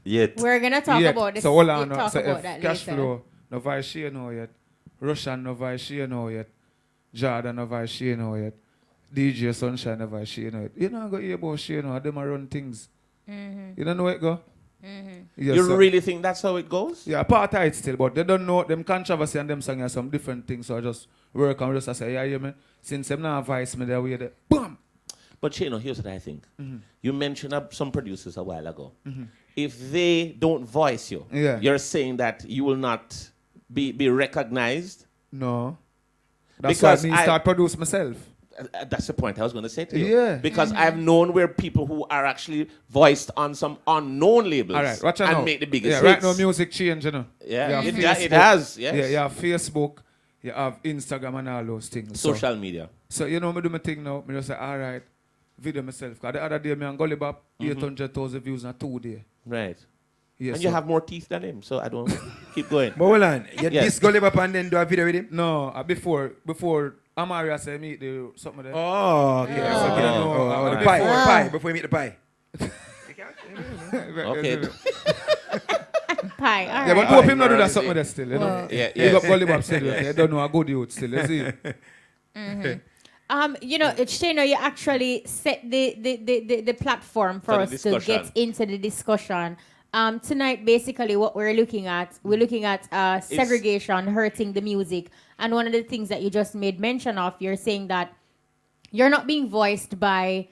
yet. We're gonna talk about this. So hold on. Talk So about if that Cashflow no vice Shane yet, Russian no vice Shane yet, Jordan no vice Shane yet, DJ Sunshine no vice Shane yet. You know go hear about Shane, them a run things. You don't know where it go? Yes, you really think that's how it goes? Yeah, part of it still, but they don't know them controversy and them song are some different things. So I just work and just say, yeah, you mean, since them not advise me that way, they boom. But here's what I think. You mentioned some producers a while ago. If they don't voice you, you're saying that you will not be recognized. No. That's because why I start produce myself. That's the point I was going to say to you. Yeah. Because I've known where people who are actually voiced on some unknown labels All right, watch out and now. make the biggest right hits. now music change, you know. Yeah, You it have it Facebook. has, yes. Yeah, you have Facebook, you have Instagram and all those things. Social media. So, you know, me do my thing now. Me just say, all right, video myself. Because the other day, me on Gully Bop, 800,000 views in 2 days. Right. Yeah, and you have more teeth than him, so I don't keep going. But hold on, you Yes. this Gully Bop and then do a video with him? No, before Amaria said meet the something there. Oh, okay. The pie, before you meet the pie. Okay. Pie, all Yeah, but right. hope him not do that something there still, you know. Well. Yeah, Big up yes. Gully Bop still, you don't know a good youth still, you see. You know, Shano, you actually set the platform for the us to discussion. get into the discussion. Tonight, basically, what we're looking at segregation hurting the music. And one of the things that you just made mention of, you're saying that you're not being voiced by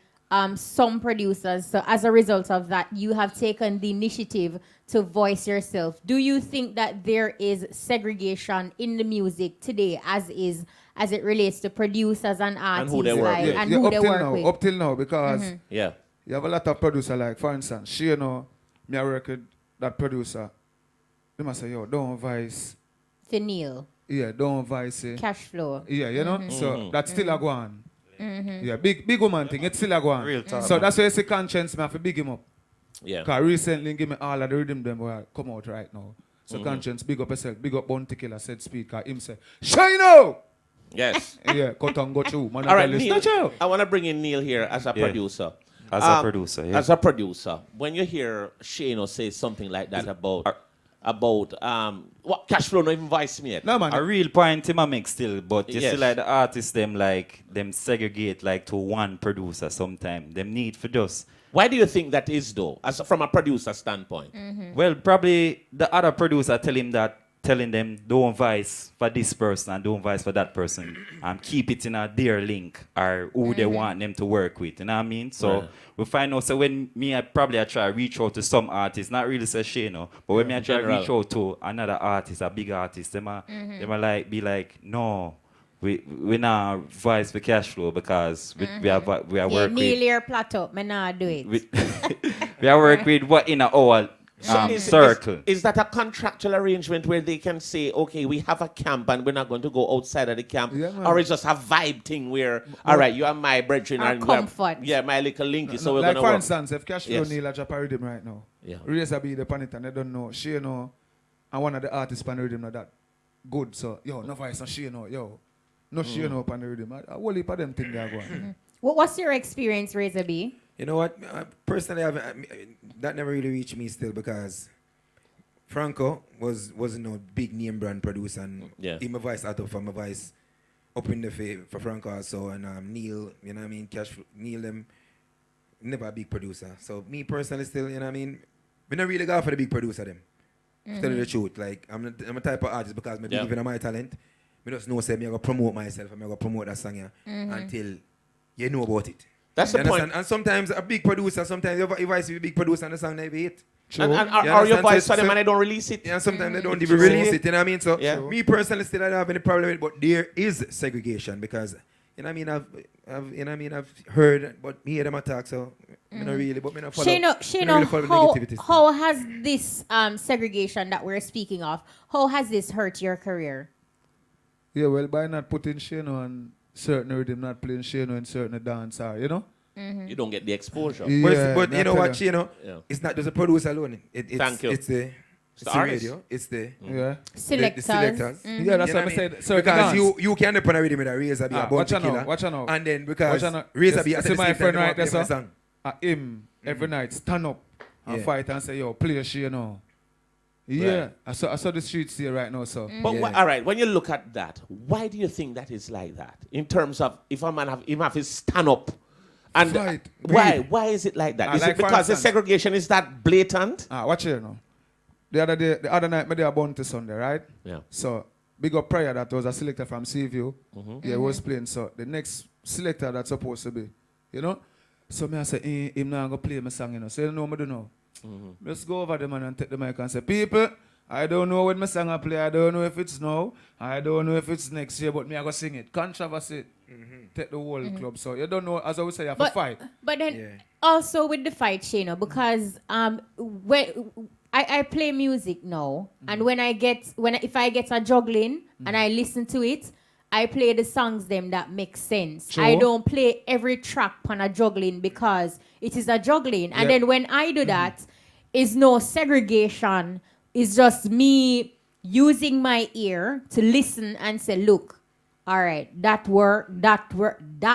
some producers. So as a result of that, you have taken the initiative to voice yourself. Do you think that there is segregation in the music today as it relates to producers and artists who they work with. and who they work with? Up till now, because Yeah. you have a lot of producers, like, for instance, she, you know, me I work with that producer. They must say, yo, don't voice. Neil. Yeah, don't voice. Cashflow. Yeah, you know? So that's still a go on. Mm-hmm. Yeah, big woman thing, it's still a go on. Real talk, So man. that's why you see Conscience, me have to big him up. Yeah. Because recently, give me all of the rhythm them where come out right now. So Conscience, big up yourself, big up Bounty Killer, said speed, because him say, shine out! Yes. Yeah, cut and go through. Man, All right, tell you, Neil, "Snatch out." I want to bring in Neil here as a Yeah. producer. As a producer, yeah. As a producer, when you hear Shano say something like that about what Cashflow not even voice me yet. No, man. A real point in my mix still, but you Yes. see like the artists them segregate like to one producer sometime. Them need for just Why do you think that is though, as from a producer standpoint? well, probably the other producer telling them don't vice for this person and don't vice for that person. Keep it in a their link or who they want them to work with. You know what I mean? So Right. we find out. So when I try to reach out to some artists, not really say Shano, but when I try to reach out to another artist, a big artist, them a like be like, no, we not vice for Cashflow because we are Yeah, work Neil with your plateau, me not do it. we are work with what in our circle. Is that a contractual arrangement where they can say, okay, we have a camp and we're not going to go outside of the camp? Yeah, man. Or it's just a vibe thing where, all right, you are my brethren. Our and we are- comfort. Yeah, my little linky, so we're like going to for work. instance, if Cashflow Yes. Neil a drop a rhythm right now, Yeah. Raza B the pan it and they don't know, she know, and one of the artists pan the rhythm not that good. So, yo, no voice on she know, yo. No she know pan the rhythm. A whole heap of them thing they are going. What's your experience, Raza B? You know what? Personally, that never really reached me still because Franco wasn't no big name brand producer, and he my voice out of for my voice up in the for Franco also, and Neil, you know what I mean, Neil them never a big producer. So me personally still, you know what I mean, we not really go for the big producer them. To tell you the truth, like I'm a type of artist because I believe in my talent. Me just know say me I go promote myself and I go promote that song until you know about it. That's You the point. understand? And sometimes a big producer, sometimes your voice will be a big producer and the song never hit. And You or your understand? voice So- for them and they don't release it. Yeah, sometimes they don't even release it, you know what I mean? So Yeah. me personally still I don't have any problem with it, but there is segregation because you know what I mean, I've heard but me hear them attack, so me not really, but me not follow. Shano, really follow the negativity. how has this segregation that we're speaking of, how has this hurt your career? Yeah, well, by not putting Shano on certain rhythm, not playing Shano in certain dance, you know? You don't get the exposure. Yeah, but you know what, you Shano? It's not just a producer alone. It's Thank you. It's the artist. radio. It's the Selectors. The selectors. Yeah, that's You know what I what said. mean? certain Because dance. you can depend on rhythm with a Raza B, a Watch Bounty out now, Killer. watch out now. And then because Watch out now. Raza B, at See the my same friend time, right they there, want to play my sir. song. Him every night stand up and Yeah. fight and say, yo, play Shano. Yeah, Right. I saw the streets here right now, so. But Yeah. all right, when you look at that, why do you think that is like that? In terms of if a man have his stand up, and Right. why is it like that? Is like it for because the instance- segregation is that blatant? Watch here now. The other night, me there Bounty Sunday, right? Yeah. So, big up prayer that was a selector from Seaview. Yeah, was playing. So, the next selector that's supposed to be, you know? So, me I say, him now go play my song, you know. So, you know what I do now? Let's go over the man and take the mic and say, people, I don't know when my song I play. I don't know if it's now. I don't know if it's next year, but me I go sing it. Controversy. Take the whole club. So you don't know, as I would say, you have to fight. But then also with the fight, Shano, because when I play music now, and if I get a juggling and I listen to it, I play the songs them that make sense. Sure. I don't play every track on a juggling because it is a juggling. And then when I do that, it's no segregation. It's just me using my ear to listen and say, look, all right, that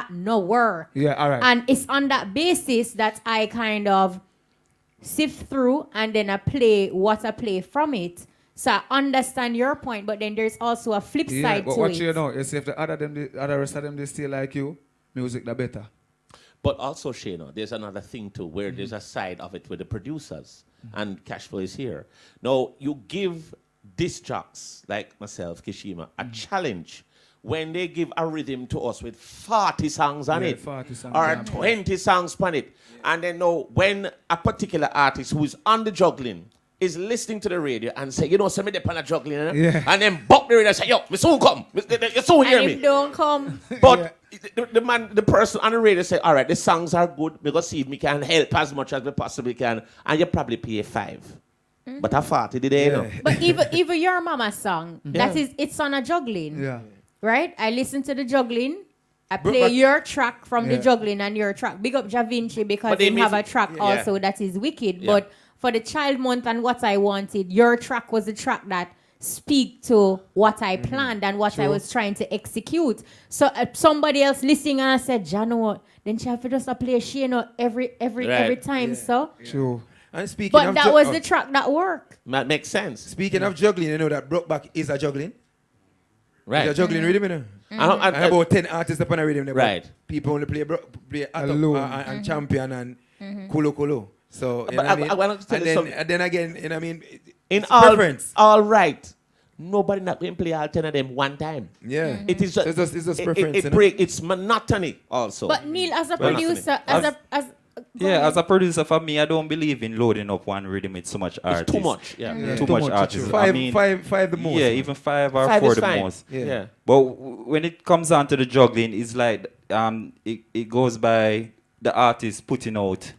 no work. Yeah, all right. And it's on that basis that I kind of sift through and then I play what I play from it. So I understand your point, but then there's also a flip side but to what it. you know is if the other rest of them they still like you, music the better. But also, Shano, there's another thing too, where there's a side of it with the producers, and Cashflow is here. Now, you give disc jocks like myself, Kishima, a challenge when they give a rhythm to us with 40 songs on it, 40 songs or on it. 20 songs on it, and then know when a particular artist who is on the juggling is listening to the radio and say, send me the pan of juggling, and then buck the radio and say, yo, me soon come, you soon hear and me. if don't come. But the person on the radio say, all right, the songs are good, because see if me can help as much as we possibly can, and you probably pay 5. But I 40 did they know. But even your mama's song, it's on a juggling. Yeah. Right? I listen to the juggling. I play your track from the juggling and your track. Big up Ja Vinci because they have a track also that is wicked. Yeah. But for the child month and what I wanted, your track was the track that speak to what I planned and what I was trying to execute. So somebody else listening and I said, Jano, then she have to just play Shano every time. So True. And speaking but of that was the track that worked. That makes sense. Speaking of juggling, you know that Brokeback is a juggling. Right. It's a juggling rhythm, you know. And about 10 artists upon a rhythm. There, right. People only play Alone. and Champion and Kulu Kulu. So, you know But what I mean? I want to tell you something. And then again, you know what I mean? In It's all, preference. all right. Nobody not going to play all 10 of them one time. Yeah. It is So it's just preference, you know? it's monotony also. But Neil, as a producer, as a producer, for me, I don't believe in loading up one rhythm with so much artists. too much, Too much artists. Five the most. Yeah, even 5 or 5 4 is the fine. most. Yeah. But when it comes down to the juggling, it's like it goes by the artist putting out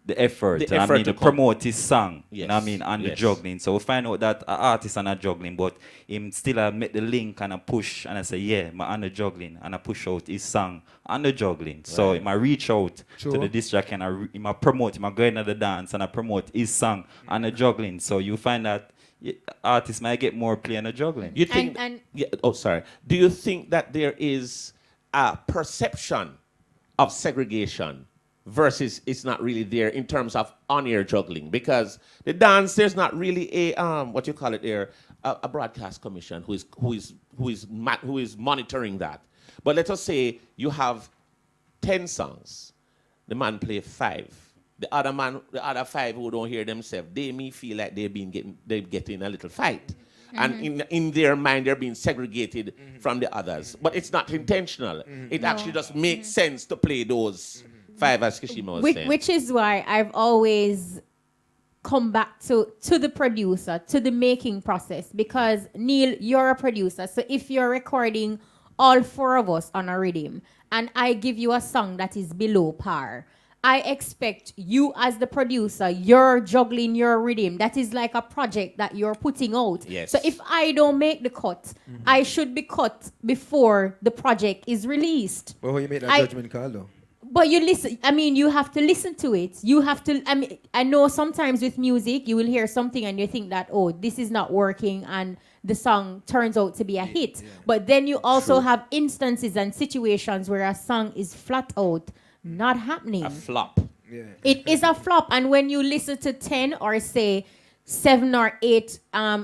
the effort. The effort to promote his song. Yes. You know what I mean? And the juggling. So we find out that an artist are not juggling, but him still make the link and I push and I say, yeah, I'm on the juggling, and I push out his song on the juggling. So I reach out to the disc jockey and I promote him, I go into the dance and I promote his song on the juggling. So you find that artists might get more play on the juggling. You think? Do you think that there is a perception of segregation versus it's not really there in terms of on-air juggling? Because the dance, there's not really a what you call it there, a broadcast commission who is monitoring that. But let us say you have 10 songs, the man play 5. The other 5 who don't hear themselves, they may feel like they're getting a little fight. And in their mind, they're being segregated from the others. But it's not intentional. It actually just makes sense to play those 5, as Kishima was saying. Which is why I've always come back to the producer, to the making process. Because, Neil, you're a producer. So if you're recording all 4 of us on a rhythm, and I give you a song that is below par, I expect you as the producer, you're juggling your rhythm. That is like a project that you're putting out. Yes. So if I don't make the cut, I should be cut before the project is released. Well, how you make that judgment call, though? But you listen, you have to listen to it. You have to, I know sometimes with music, you will hear something and you think that, oh, this is not working, and the song turns out to be a hit. Yeah. But then you also have instances and situations where a song is flat out not happening. A flop. Yeah. It is a flop. And when you listen to 10 or say 7 or 8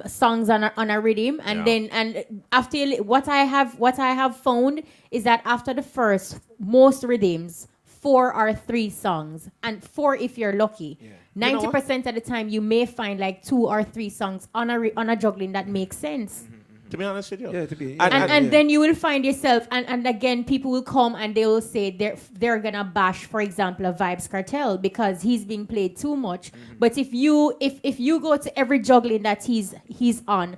songs on a rhythm, and after what I have found is that after the first, most rhythms, 4 or 3 songs, and 4 if you're lucky. 90% of the time you may find like 2 or 3 songs on a juggling that makes sense. To be honest with you. Yeah, to be. And then you will find yourself, and again, people will come and they will say they're gonna bash, for example, a Vibes Cartel because he's being played too much. But if you go to every juggling that he's on,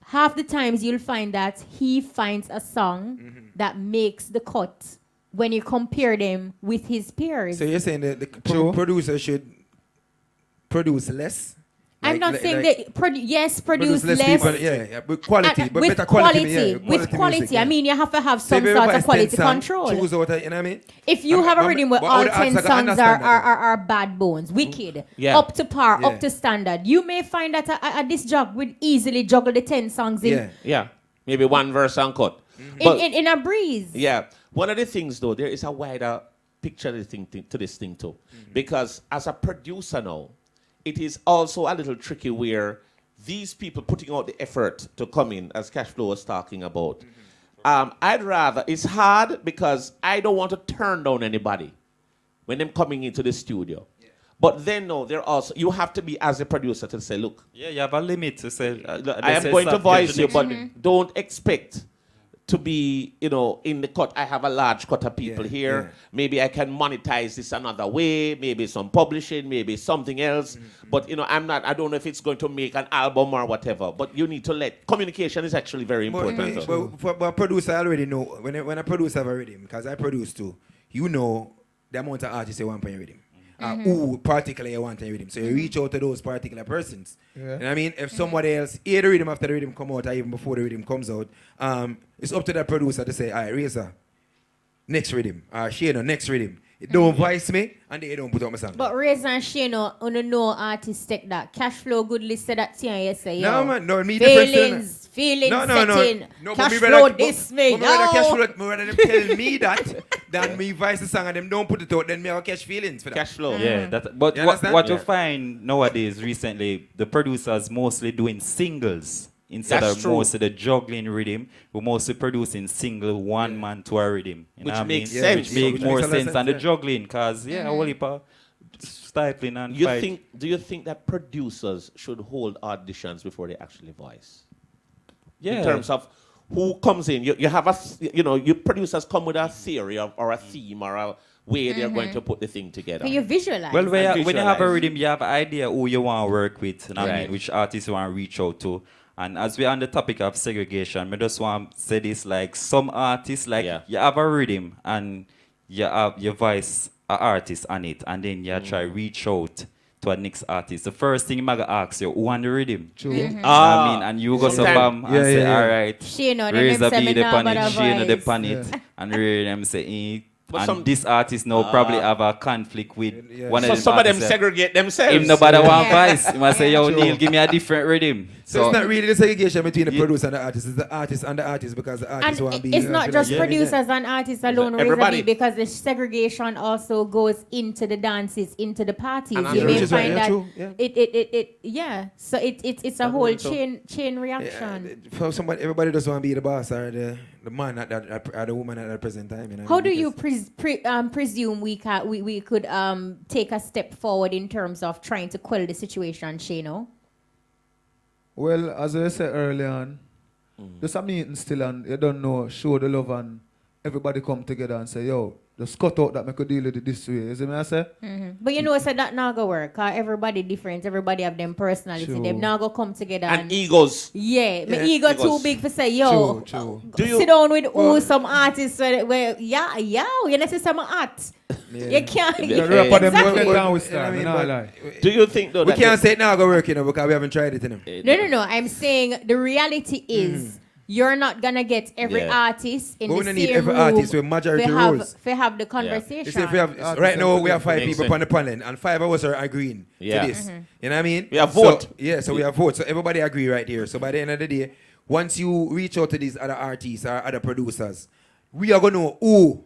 half the times you'll find that he finds a song that makes the cut when you compare them with his peers. So you're saying that the producer should produce less? I'm not saying that produce less people, with quality, but better quality. With quality. Music, I mean, you have to have some sort of quality control. Choose out, you know what I mean? If you have a rhythm where all 10 songs are bad bones, wicked, up to par, up to standard, you may find that a disc jock would easily juggle the 10 songs in. Maybe one verse uncut. In a breeze. Yeah. One of the things, though, there is a wider picture to this thing, too. Because as a producer now, it is also a little tricky where these people putting out the effort to come in, as Cashflow was talking about. I'd rather, it's hard because I don't want to turn down anybody when they're coming into the studio. But then, no, they're also, you have to be, as a producer, to say, look. Yeah, you have a limit to say. I am going to voice you, but don't expect to be, in the cut. I have a large cut of people here. Yeah. Maybe I can monetize this another way. Maybe some publishing, maybe something else. But, I don't know if it's going to make an album or whatever. But you need to communication is actually very important. But a producer, I already know. When a producer have a rhythm, because I produce too, you know the amount of artists you want for your rhythm. Who particularly you want to rhythm. So you reach out to those particular persons. Yeah. You know what I mean? If somebody else hear the rhythm after the rhythm come out or even before the rhythm comes out, it's up to that producer to say, all right, Raza, next rhythm. Shano, next rhythm. Don't voice me and they don't put up my song. But Raza and Shano, on no artist take that. Cashflow good list that thing you say. No, man, no, me feelings setting. No, Cashflow this me. But rather them tell me that than me voice the song and them don't put it out, then me have catch feelings for that. Cashflow. Yeah, but what you find nowadays recently, the producers mostly doing singles. Instead of most of the juggling rhythm, we're mostly producing single one-man to a rhythm. Which makes sense. Which makes more sense than the juggling, because, a whole heap of stifling and fight. Do you think that producers should hold auditions before they actually voice? Yeah. In terms of who comes in, you have your producers come with a theory or a theme or a way they're going to put the thing together. Can you visualize? Well, when you have a rhythm, you have an idea who you want to work with, and I mean, which artists you want to reach out to. And as we're on the topic of segregation, I just want to say this, like some artists, you have a rhythm and you have your voice, an artist on it, and then you try reach out to a next artist. The first thing you might ask you, who on the rhythm? True. I mean, and you go so bam and say, all right, Raza B the pan it, Shano the pan it, and them say, and this artist now probably have a conflict with one of them. So some of them segregate themselves. If nobody want voice, you must say, yo, Neil, give me a different rhythm. So it's not really the segregation between the producer and the artist. It's the artist and the artist because the artist want to be. It's not just producers and artists alone, Raza B, because the segregation also goes into the dances, into the parties. You may find that So it's a whole chain reaction. For somebody, everybody doesn't want to be the boss or the man or the woman at the present time. How do you presume we could take a step forward in terms of trying to quell the situation, Shano? Well, as I said earlier on, there's a meeting still and you don't know, show the love and everybody come together and say, yo, just cut out that I could deal with it this way. You see me I say? But you know, so that not go work. Everybody different. Everybody have them personality. Sure. Them not go come together. And egos. Yeah. My ego too big for say, yo, sit down with some artists where you know, say some art. You can't. Do you think though we can't say it now go work, because we haven't tried it, No. I'm saying the reality is you're not gonna get every artist in the same need every room artist with majority rules. To have the conversation. If we have, right now we have 5 people on the panel and 5 of us are agreeing to this. You know what I mean? We have vote. So we have vote. So everybody agree right here. So by the end of the day, once you reach out to these other artists or other producers, we are gonna know who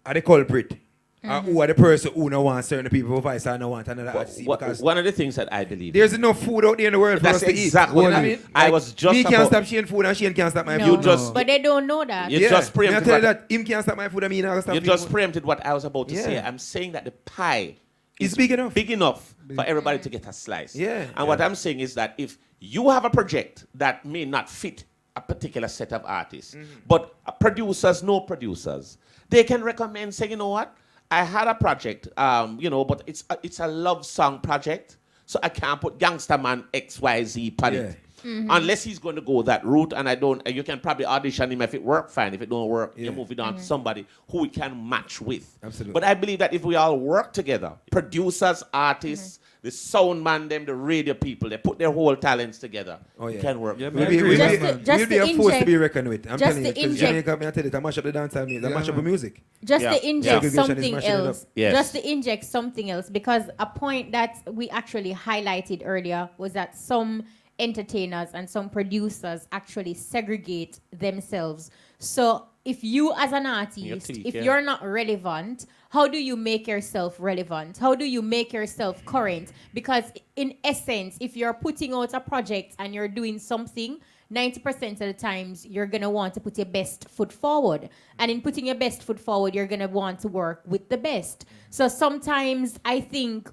are the culprit. Who are the person who don't want certain people voice and don't want another artist. One of the things that I believe there's enough food out there in the world for us to eat. Exactly what I mean. I was just me can't stop Shane food and Shane can't stop my food. But they don't know that. You just preempted. I tell you that him can't stop my food. I mean, I stop. You just preempted what I was about to say. I'm saying that the pie is big enough for everybody to get a slice. Yeah. And what I'm saying is that if you have a project that may not fit a particular set of artists. But producers, no producers, they can recommend, say, you know what, I had a project, but it's a love song project, so I can't put Gangsta Man XYZ on it. Unless he's going to go that route, and you can probably audition him if it works, fine. If it don't work, you move it on to somebody who we can match with. Absolutely. But I believe that if we all work together, producers, artists, the sound man, them, the radio people, they put their whole talents together. It can work. We'll be a force to be reckoned with. I'm telling you, because Jamaica, I tell you, I mash up the dancehall music, I mash up the music. Just to inject something else. Yes. Just to inject something else, because a point that we actually highlighted earlier was that some entertainers and some producers actually segregate themselves. So if you as an artist, if you're not relevant, how do you make yourself relevant? How do you make yourself current? Because in essence, if you're putting out a project and you're doing something, 90% of the times you're going to want to put your best foot forward. And in putting your best foot forward, you're going to want to work with the best. So sometimes I think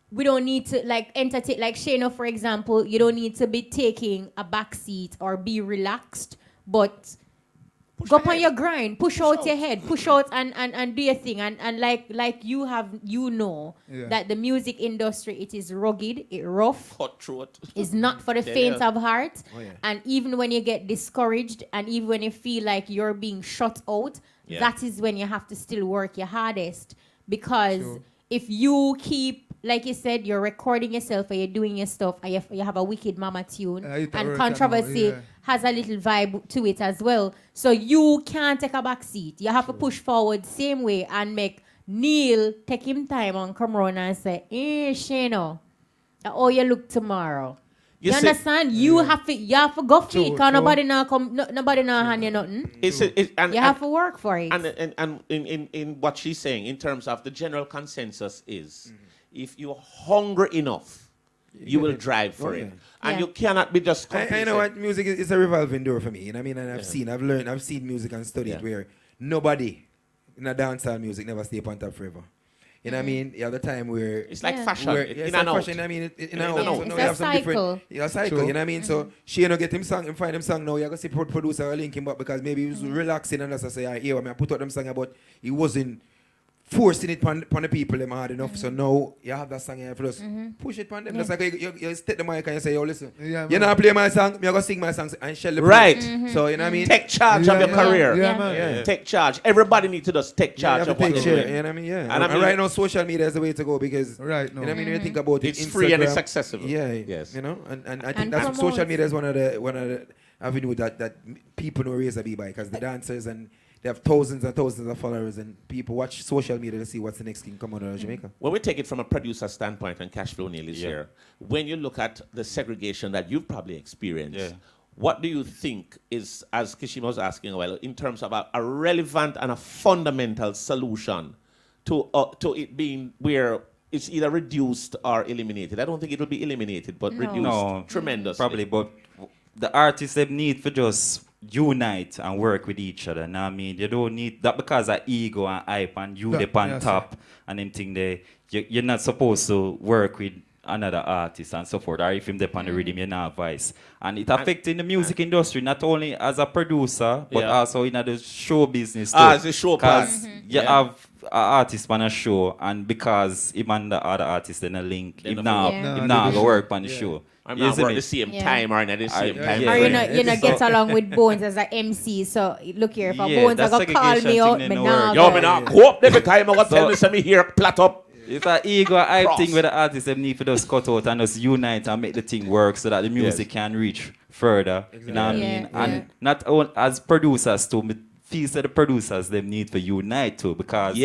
we don't need to entertain, like Shano, for example, you don't need to be taking a back seat or be relaxed, but go up on your grind, push out your head, push out and do your thing. And like you have, that the music industry, it is rugged, it rough. Cutthroat. It's not for the faint of heart. And even when you get discouraged and even when you feel like you're being shut out, that is when you have to still work your hardest. Because if you keep, like you said, you're recording yourself or you're doing your stuff and you have a wicked mama tune and controversy has a little vibe to it as well. So you can't take a back seat. You have to push forward same way and make Neil take him time and come around and say, Shano, how you look tomorrow? You understand? You have to go for it because nobody now hand you nothing. You have to work for it. And in what she's saying, in terms of the general consensus is, if you're hungry enough, you will drive for it. And you cannot be just I know what music is a revolving door for me. You know what I mean? And I've seen music and studied where nobody in a dancehall music never stay on top forever. You know what I mean? The other time where it's like fashion. It's like fashion. I mean, in and out. So now you have some different. A cycle. You know what I mean? So she get him song, and find him song now. You gotta see producer link him up because maybe he was relaxing and that's I say, I put out them song about he wasn't forcing it upon the people them hard enough. So now you have that song here for us. Push it upon them. That's like you take the mic and you say, yo, listen, you're not play my song, I'm gonna sing my songs and shell the right. So you know what I mean? Take charge of your career. Yeah. Take charge. Everybody needs to just take charge of what they're doing. You know what I mean? Yeah. And right now social media is the way to go because you know what I mean, when you think about it, it's free and it's accessible. Yeah. Yes. You know, and I think that's social media is one of the avenues that people know Raza B by because the dancers and they have thousands and thousands of followers and people watch social media to see what's the next thing come out of Jamaica. When we take it from a producer standpoint, and Cashflow Neil is here, when you look at the segregation that you've probably experienced, what do you think is, as Kishima was asking a while, in terms of a relevant and a fundamental solution to it being where it's either reduced or eliminated? I don't think it will be eliminated, but reduced tremendously. Probably, but the artists they need for just unite and work with each other. Now I mean, you don't need that because of ego and hype and you up on top and them thing you're not supposed to work with another artist and so forth. Or if him on the rhythm, you're not voice. And it affecting the music industry not only as a producer but also in the show business too. As a show because you have an artist on a show and because him and the other artist in a link, him not go work on the show. I'm not working the same time or not the same time. Or you know get along with Bones as an MC. So look here, if Bones are gonna call me out, me now. Yo, me not go up every time I got tell me some here plat up. It's an ego hype thing where the artists them need to just cut out and just unite and make the thing work so that the music can reach further. Exactly. You know what I mean? And not only as producers too, but feel that the producers them need to unite too because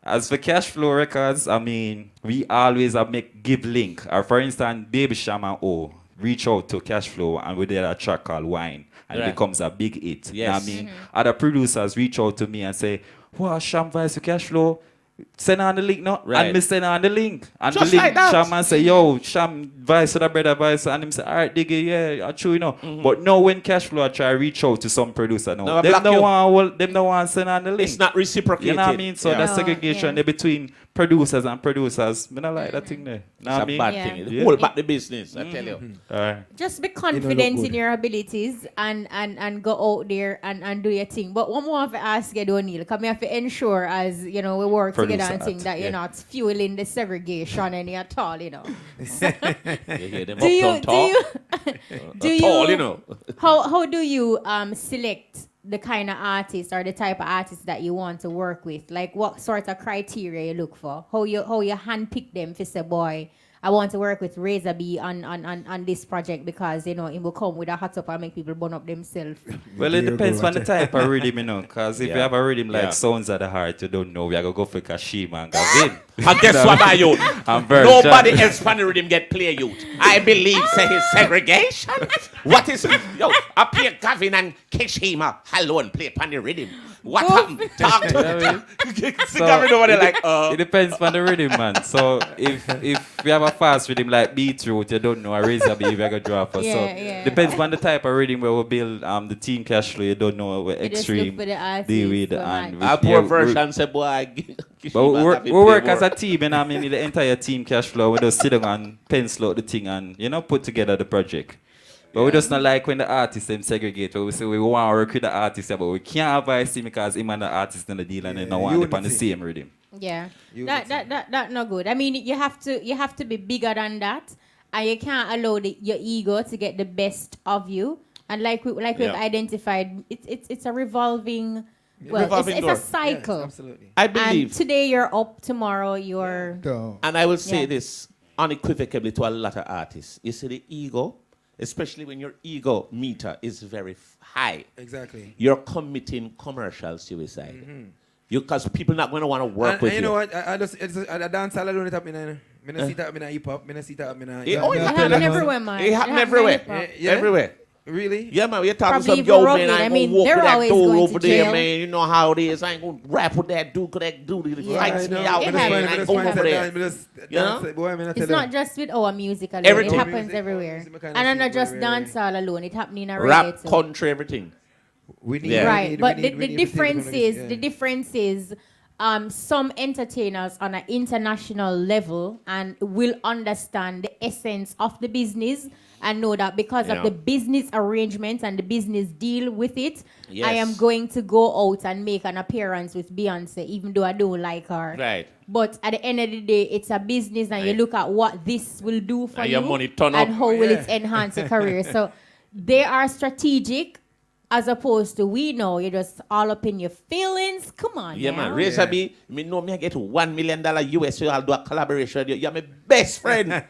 as for Cashflow Records, I mean, we always give link. Or for instance, Baby Shama O reach out to Cashflow and we did a track called Wine. And it becomes a big hit. You know what I mean? Other producers reach out to me and say, wow, Sham Vice to Cashflow, send on the link now. And me send on the link. And just the link, like that. Sham and say, yo, Sham Vice to the brother Vice. And him say, all right, diggy, yeah, I true, you know. But now when Cashflow I try to reach out to some producer now, them no want send on the link. It's not reciprocated. You know what I mean? So that's segregation between producers, I don't like that thing there. It's a bad thing. It hold back the business, I tell you. Just be confident in your abilities and go out there and do your thing. But one more I have to ask you, O'Neil, because I have to ensure, as you know, we work together and thing that you're not fueling the segregation any at all, you know. You hear them uptown talk? You know. How do you select the kind of artist or the type of artist that you want to work with? Like what sort of criteria you look for? How you handpick them to say, boy, I want to work with Raza B on this project because, you know, it will come with a hot up and make people burn up themselves. Well, it depends on the type of rhythm, you know, because if you have a rhythm like Sounds of the Heart, you don't know, we are going to go for Kashima and Gavin. And guess what, my youth? Nobody else on the rhythm get play, youth. I believe, say, his segregation. What is it? Yo, I play Gavin and Kashima alone play on the rhythm. What happened? Talk to them. It depends on the rhythm, man. So if we have a fast rhythm like Beetroot, you don't know a Raza B, we're going to drop us. Depends on the type of rhythm where we build the team Cashflow, you don't know what extreme deal with. A poor version say, boy, but we work as a team, and I mean the entire team Cashflow, we just sit down and pencil out the thing and, you know, put together the project. But we just not like when the artists them segregate. But we say we want to work with the artist, but we can't advise him because him and the artist in the deal and they don't want it on the same rhythm. Yeah, that not good. I mean, you have to be bigger than that, and you can't allow your ego to get the best of you. And like we've identified, it's a revolving. Well, it's a cycle. Yes, absolutely. I believe. And today you're up, tomorrow you're down. And I will say this unequivocally to a lot of artists. You see the ego, especially when your ego meter is very high. Exactly. You're committing commercial suicide. Because people not going to want to work with you. You know what? I dance all alone. It happen. I see that in hip hop. I see that in. It happen everywhere, man. It happen everywhere. Everywhere. Really? Yeah, man. We're talking Probably some yo, man. rugged. I I ain't mean, gonna walk they're with that always door going over to there, jail. man. You know how it is. I ain't gonna rap with that dude. Cause that dude likes me out there. And I go over there. You know? It's not just with our music alone. Everything. It happens everywhere. And not just dancehall alone. It happening in a Rap, country, everything. The difference is some entertainers on an international level and will understand the essence of the business and know that because of the business arrangements and the business deal with it, I am going to go out and make an appearance with Beyonce, even though I don't like her. Right. But at the end of the day, it's a business, and you look at what this will do for you your money turn and up. how will it enhance your career. So they are strategic. As opposed to we know you're just all up in your feelings. Come on, Yeah, now. man. Raza B, me know me I get $1 million US, so I'll do a collaboration. You're my best friend.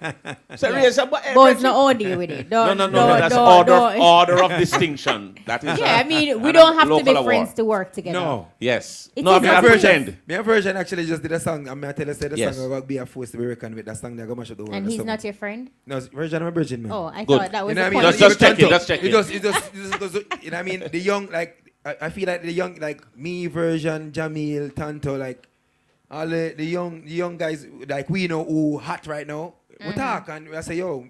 So Raza, but it's not audio with it. No. That's order of distinction. That is. Yeah, I mean, we don't have to be friends to work together. No. Yes. It No, is me a a friend. My version actually just did a song. I'm going to tell you, the Yes. song about be a force to be reckoned with. That song they're going to mash up the world. And he's not your friend? No, version of a virgin, man. Oh, I thought that was you know the what I mean? Just check it. You just, you know what I mean? The young, like, I feel like the young, like me version, Jamil, Tanto, like all the young guys, like we know who hot right now. We talk and I say, yo,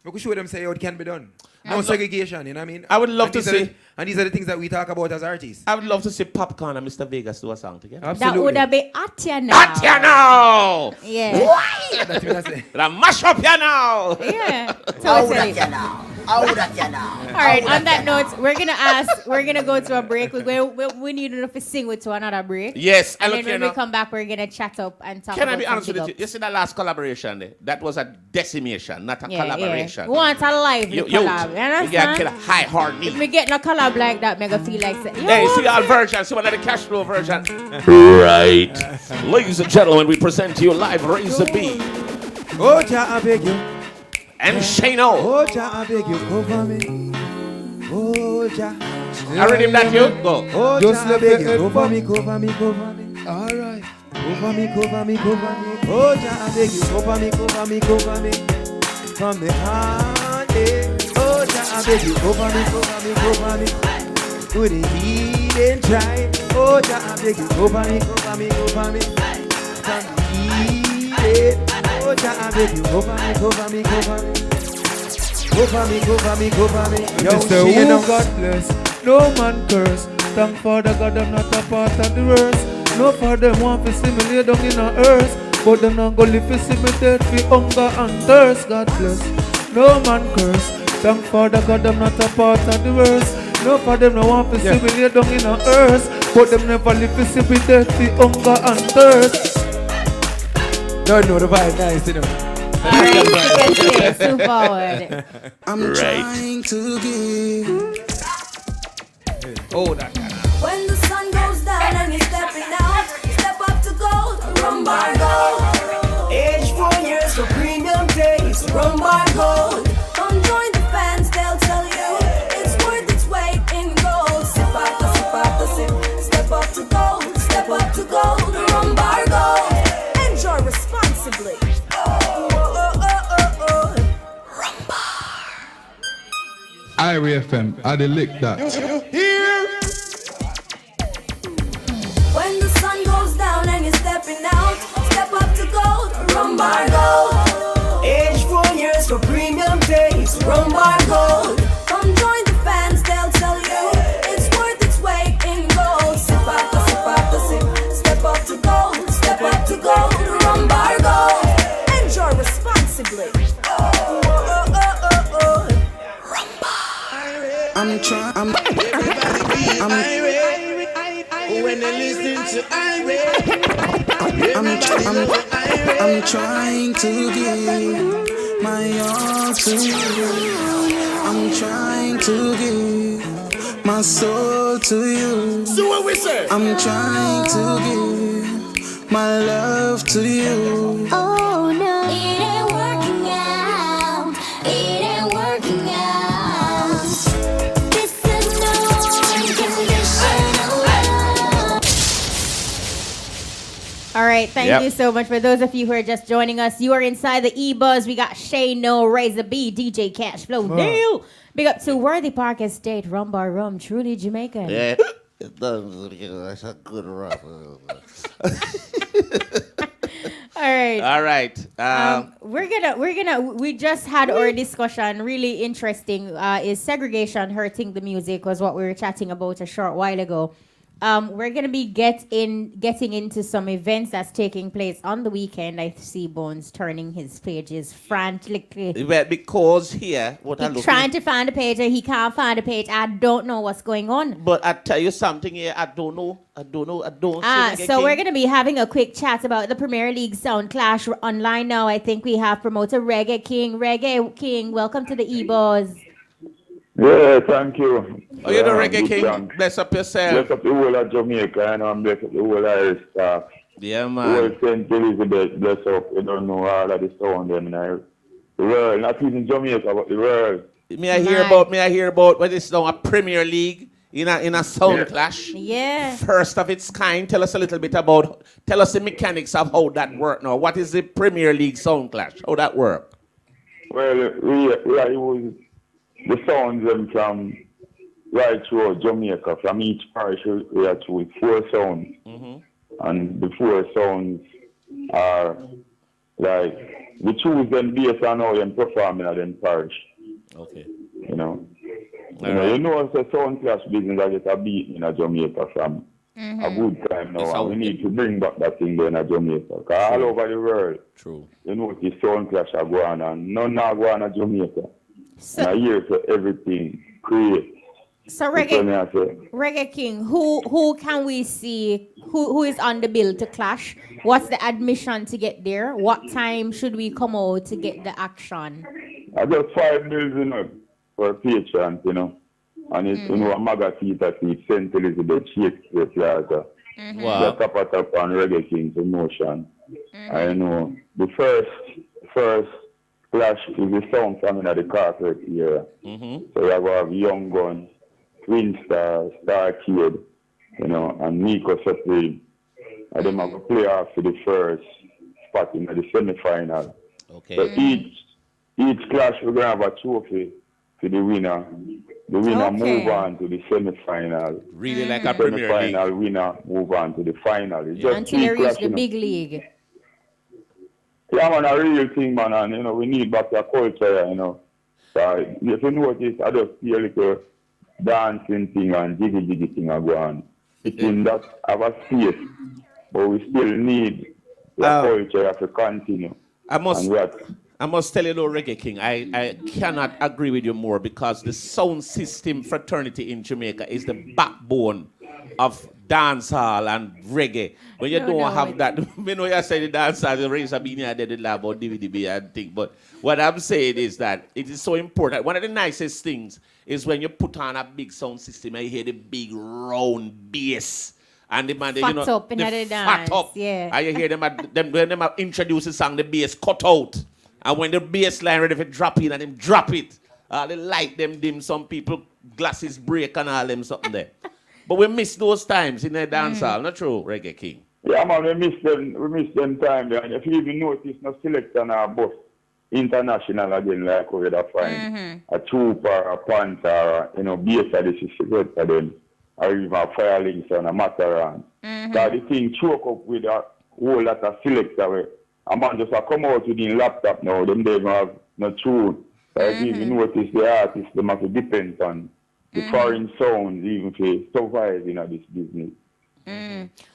we could show them say, yo, it can be done. No segregation, you know what I mean? I would love to see. And these are the things that we talk about as artists. I would love to see Popcorn and Mr. Vegas do a song together. Absolutely. That would have been at you now. At you now! Yeah. Why? That's what I say. That mash up you now! Yeah. How would you now? How would you now? All right, on that note, we're going to go to a break. We need enough to sing with to another break. Yes. And then when we come back, we're going to chat up and talk Can about I be honest some with you? big ups. You see that last collaboration there? That was a decimation, not a collaboration. Yeah. We want a lively collab. You understand? You get a high heart need. If we get no collab like that, make feel like hey, see our version, see one of the Cashflow version. Right. Ladies and gentlemen, we present to you live Raza B. Oh, Jah, I beg you. And Shano. Oh, Jah, I beg you, cover me. Oh, Jah. I read him that you? Go. Oh, just Jah, I beg you, cover me, cover me, cover me. All right. Cover me, cover me, cover me. Oh, Jah, I beg you, cover me, cover me, cover me. From the heart, eh. Oh, Jah, I beg you, cover me, cover me, cover me. To the heat and try. Oh, Jah, I beg you, cover me, cover me, cover me. From the heat and oh, Jah, I beg you, cover me, cover me, cover me. Cover me, cover me, cover me. Yo, Mr. Who God bless, no man curse. Thank Father God I'm not a part of the verse. No for them want to see me lay down in a earth, but them not go live to see me dead for hunger and thirst. God bless, no man curse. Thank Father God, I'm not a part of the verse. No for them no want to see me lay down in a earth, but them never live to see me dead for hunger and thirst. Don't know the vibe nice, you know. Too forward. I'm trying to give. Oh, that kind of. When the sun goes down and you're stepping out, step up to gold, rum bar gold. Age 4 years for premium taste, rum bar gold. Come join the fans, they'll tell you it's worth its weight in gold. Sip after sip after sip, step up to gold, step up to gold, rum bar gold. Enjoy responsibly. Irie FM, I dey lick that. When the sun goes down and you're stepping out, step up to gold, rum bar gold. Age 4 years for premium taste, rum bar gold. Come join the fans, they'll tell you it's worth its weight in gold. Sip after sip after sip, step up to gold, step up to gold, rum bar gold. Enjoy responsibly. I'm trying. When they listen to Irie, I'm trying to give my all to you. I'm trying to give my soul to you. So what we say? I'm trying to give my love to you. Oh no, it ain't working out. It ain't working out. This is no unconditional love. All right, thank you so much. For those of you who are just joining us, you are inside the E-Buzz. We got Shay No, Raza B, DJ Cashflow, Neil. Big up to Worthy Park Estate, Rum Bar Rum, truly Jamaican. Yeah, it does. That's a good rum. All right. All right. We just had our discussion. Really interesting. Is segregation hurting the music? Was what we were chatting about a short while ago. We're gonna be getting into some events that's taking place on the weekend. I see Bones turning his pages frantically. Well, because here, what I'm He's looking trying to find a page and he can't find a page. I don't know what's going on. But I tell you something here, I don't know. So we're going to be having a quick chat about the Premier League Sound Clash online now. I think we have promoter Reggae King. Reggae King, welcome to the E-Buzz. Yeah, thank you. Oh, you're the Reggae King. Chance. Bless up yourself. Bless up the whole of Jamaica, and bless up the whole Irish staff. Yeah, man. The whole St. Elizabeth, bless up. You don't know all of the sound them in the world, not even Jamaica, but the world. May I hear about what is now a Premier League in a sound clash? Yeah. First of its kind. Tell us a little bit about. Tell us the mechanics of how that work now. What is the Premier League sound clash? How that work? Well, we use the sounds them from right through Jamaica. From each parish, we are with 4 sounds. Mm-hmm. And the 4 sounds are like, we choose them based on how them performing at them parish. Okay. You know, it's a sound clash business that get a beat in a Jamaica from a good time now. And we need to bring back that thing there in a Jamaica. Because all over the world, you know, the sound clash are going on. None are going on Jamaica. And I hear for everything, create. So Reggae King, who can we see? Who is on the bill to clash? What's the admission to get there? What time should we come out to get the action? I got 5 mils, you know, for patrons, you know. And it's, you know, a maga theater seat, St. Elizabeth, Shakespeare Plaza. Wow. The top on Reggae King's emotion. I know the first clash is the sound from the corporate era. So we have Young Gun, Twin Star, Starcade, you know, and Nico Supreme. And them have to play off for the first spot in the semi-final. Okay. So each clash we're gonna have a trophy to the winner. The winner move on to the semi-final. Really like a Premier League. Semi-final winner move on to the final. It's just until they reach clash, the big league. Yeah, man, a real thing, man, and, you know, we need back to culture, you know. So, if you notice, I just see a little dancing thing and jiggy thing are going. It in that have a space, but we still need the culture to continue. I must tell you, though, Reggae King, I cannot agree with you more because the sound system fraternity in Jamaica is the backbone of dancehall and reggae. When you don't have that, you know, you say the dancehall, the Raza B, I did laugh about DVD and thing. But what I'm saying is that it is so important. One of the nicest things is when you put on a big sound system and you hear the big round bass. And the man, Fat up in the fat dance, up. yeah. And you hear when them introduce the song, the bass cut out. And when the bass line ready to drop in and them drop it, they light them dim, some people glasses break and all them something there. But we miss those times in the dance hall, not true, Reggae King? Yeah, man, we miss them time there. And if you even notice, no select on our bus international again, like we would find a Trooper, a Panther, you know, bass of the secret for them, or even a Firelinks and a Mataran. So the thing choke up with a whole lot of selector. A man just come out with the laptop now, them they don't have no truth. So if you even notice the artists, they have to depend on the foreign sounds even to survive in this business.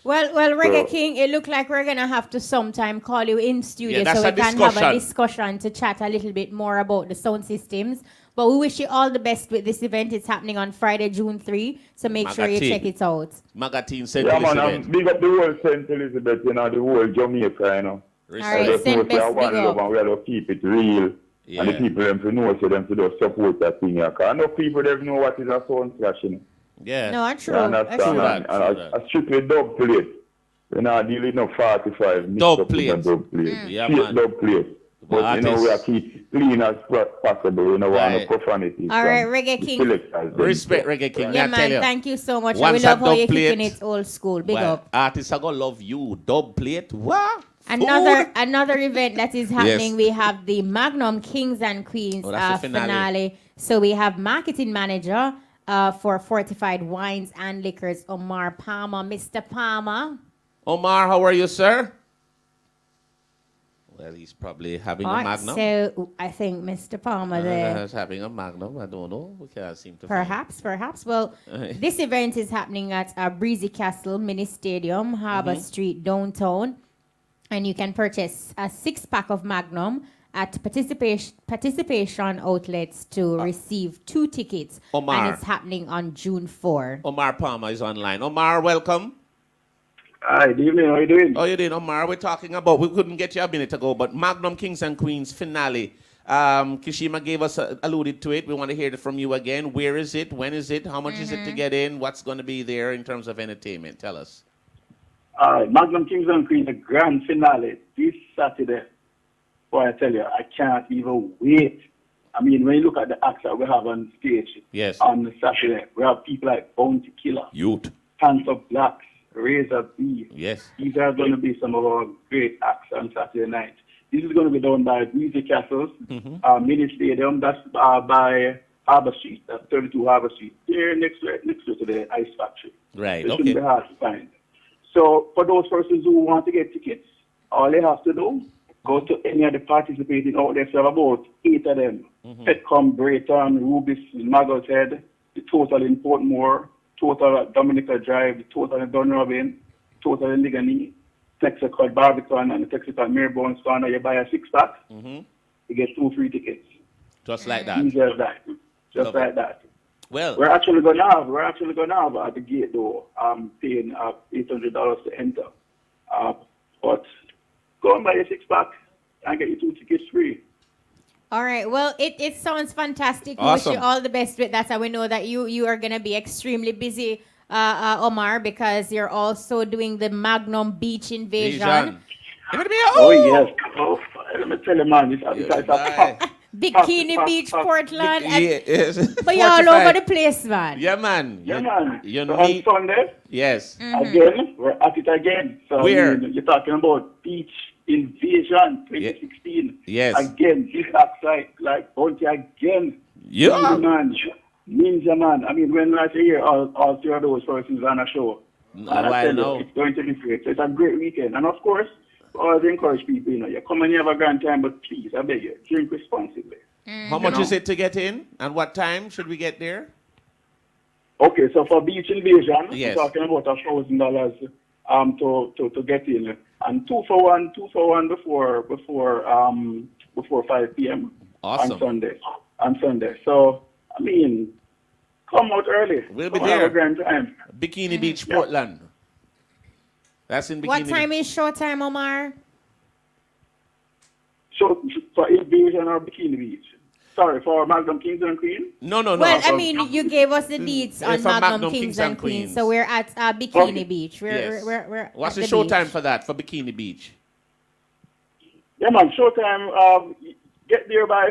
Well, Reggae King, it looked like we're going to have to sometime call you in studio so we can have a discussion to chat a little bit more about the sound systems. But we wish you all the best with this event. It's happening on Friday, June 3, so make sure you check it out. Magazine St. Elizabeth. Yeah, man, big up the whole St. Elizabeth, you know, the whole Jamaica, you know. All right, send best big up. And we have to keep it real. Yeah. And the people them to know, so them to just support that thing. Because I know people don't know what is a sound clash, you know. Yeah. No, true. A strictly dub plate. We're not dealing with no 45. Dub plate. Dub plate. Yeah, man. Dub plate. But, you know, we are keep clean as possible. You know, no profanity. All right, Reggae King. Respect, Reggae King. Yeah, man, thank you so much. I love how you're keeping it old school. Big up. Artists are going to love you. Dub plate. What? Another event that is happening, we have the Magnum Kings and Queens finale. So we have marketing manager for Fortified Wines and Liquors, Omar Palmer. Mr. Palmer. Omar, how are you, sir? Well, he's probably having a Magnum. So I think Mr. Palmer there. He's having a Magnum. I don't know. We can't seem to Perhaps. Well, this event is happening at Breezy Castle Mini Stadium, Harbour Street, downtown. And you can purchase a 6-pack of Magnum at participation outlets to receive 2 tickets. Omar. And it's happening on June 4. Omar Palmer is online. Omar, welcome. Hi, good evening. How are you doing? How are you doing, Omar? We're talking about, we couldn't get you a minute ago, but Magnum Kings and Queens finale. Kishima gave us, alluded to it. We want to hear it from you again. Where is it? When is it? How much is it to get in? What's going to be there in terms of entertainment? Tell us. Magnum Kings and Queens, the grand finale this Saturday. Boy, I tell you, I can't even wait. I mean, when you look at the acts that we have on stage on Saturday, we have people like Bounty Killer, Youth, Pants of Blacks, Raza B. Yes. These are going to be some of our great acts on Saturday night. This is going to be done by Breezy Castles, Mini Stadium. That's by Harbour Street. That's 32 Harbour Street. Here next to the Ice Factory. Right, It shouldn't be hard to find. So for those persons who want to get tickets, all they have to do, go to any of the participating outlets. There are about 8 of them. Petcom, Brayton, Rubis, Maggles Head, the Total in Portmore, Total at Dominica Drive, the Total in Dunrobin, Total in Ligani, Texaco Barbican, and the Texaco Mirabone Corner. You buy a 6-pack, you get 2 free tickets. Just like that. Easy as that. Just like that. Well, we're actually gonna have at the gate though. I'm paying $800 to enter. But go and buy a 6-pack and get your 2 tickets free. All right. Well, it sounds fantastic. Awesome. We wish you all the best with that. And we know that you are going to be extremely busy, Omar, because you're also doing the Magnum Beach Invasion. Oh, yes. Oh, let me tell you, man. It's a Bikini Beach, Portland. Yes. But you're all over the place, man. Yeah, man. Yeah, man. You so on Sunday, yes. Again, we're at it again. So where? I mean, you're talking about Beach Invasion 2016. Yes. Again, this outside, like, Bounty again. Yeah. Ninja man. I mean, when I say here, all 3 of those persons on a show. I know. It's going to be great. So it's a great weekend. And of course, I always encourage people, you come and you have a grand time, but please, I beg you, drink responsibly. How much is it to get in? And what time should we get there? Okay, so for beach invasion, Yes. we're talking about $1,000 to get in, and two for one before 5 p.m. Awesome. On Sunday. So I mean, come out early. We'll be Come have there. a grand time. Bikini Beach, Portland. That's in Bikini What time is showtime, Omar? So for invasion or Bikini Beach. Sorry, for Magnum Kings and Queens. No. Well, I mean, you gave us the deets on for Magnum Kings and Queens, so we're at Bikini Okay. Beach. Yes. We're What's the at showtime beach. for that, for Bikini Beach? Yeah, man. Showtime. Get there by.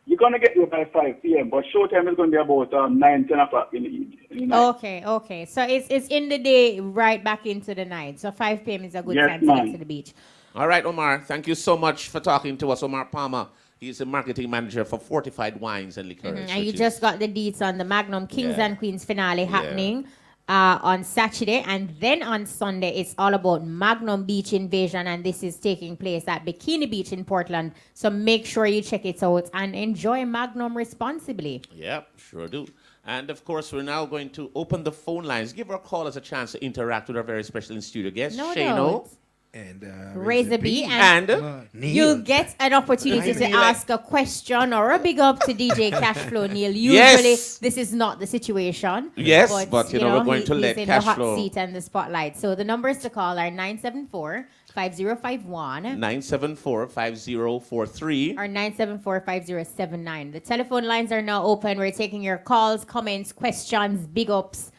You're gonna get there by 5 p.m. But showtime is gonna be about 9-10 o'clock in the evening. Okay. So it's in the day, right back into the night. So 5 p.m. is a good Yes, time to ma'am. get to the beach. All right, Omar. Thank you so much for talking to us, Omar Palmer. He's the marketing manager for Fortified Wines and Liqueurs. And you which just is- got the deets on the Magnum Kings Yeah. and Queens finale happening on Saturday. And then on Sunday, it's all about Magnum Beach Invasion. And this is taking place at Bikini Beach in Portland. So make sure you check it out and enjoy Magnum responsibly. Yep, sure do. And of course, we're now going to open the phone lines. Give our callers a chance to interact with our very special in-studio guest, No Shano. doubt. And Raza B. And Neil. you get an opportunity to Neil. ask a question or a big up to DJ Cashflow, Neil. Usually, Yes. this is not the situation. Yes, but, you know, we're going to he's let in the hot Cashflow- seat and the spotlight. So the numbers to call are 974-5051 974-5043. or 974-5079. The telephone lines are now open. We're taking your calls, comments, questions, big ups,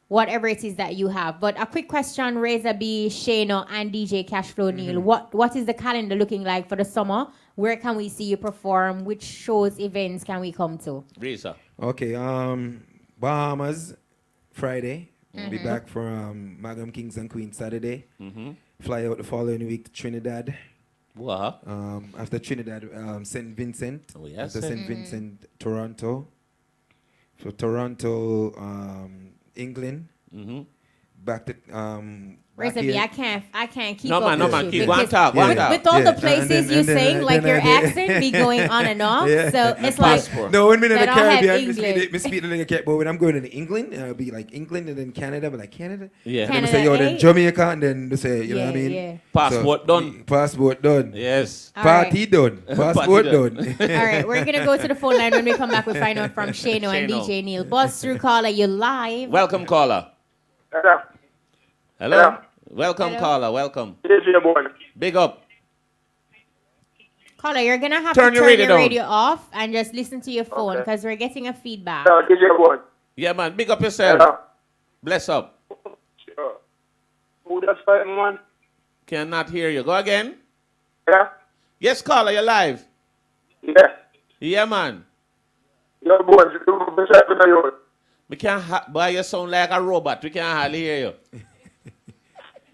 whatever it is that you have. But a quick question, Raza B, Shano, and DJ Cashflow Neil. What is the calendar looking like for the summer? Where can we see you perform? Which shows, events can we come to? Reza. Okay, Bahamas, Friday. Be Mhm. back for Magnum Kings and Queens Saturday. Mhm. Fly out the following week to Trinidad. What? After Trinidad, St. Vincent. Oh, yes. After St. Vincent, Toronto. For Toronto, England. Mhm. Back to back Raza B, here. I can't keep No, up man, no, with man, you keep- go because on top, go on top. with all the Yeah, places and then- you and then- saying, and like then your I did- accent be going on and off. Yeah. So it's like No, when I'm in the then I'll have Caribbean, English. me speak the little cat, but when I'm going to England, it'll be like England and then Canada, but like Canada. Yeah. And then they say, yo, then Canada, eh? Jamaica, and then they say, you know what I Yeah, mean? yeah. Passport done. Passport done. Yes. All Party done. Passport done. All right, we're gonna go to the phone line. When we come back, we find out from Shano and Shano. DJ Neil. Buzz through caller, you live. Welcome, caller. Hello. Hello. Welcome, Hello. caller. Welcome. DJ boy. Big up. Caller, you're gonna have Turn to your turn radio your down. radio off and just listen to your phone Okay. because we're getting a feedback. DJ boy. Yeah, man. Big up yourself. Hello. Bless up. Sure. Who that's fighting, man? Cannot hear you. Go again. Yeah. Yes, caller. You're live. Yeah. Yeah, man. Your boy. You We can't boy, you sound like a robot. We can't hardly hear you.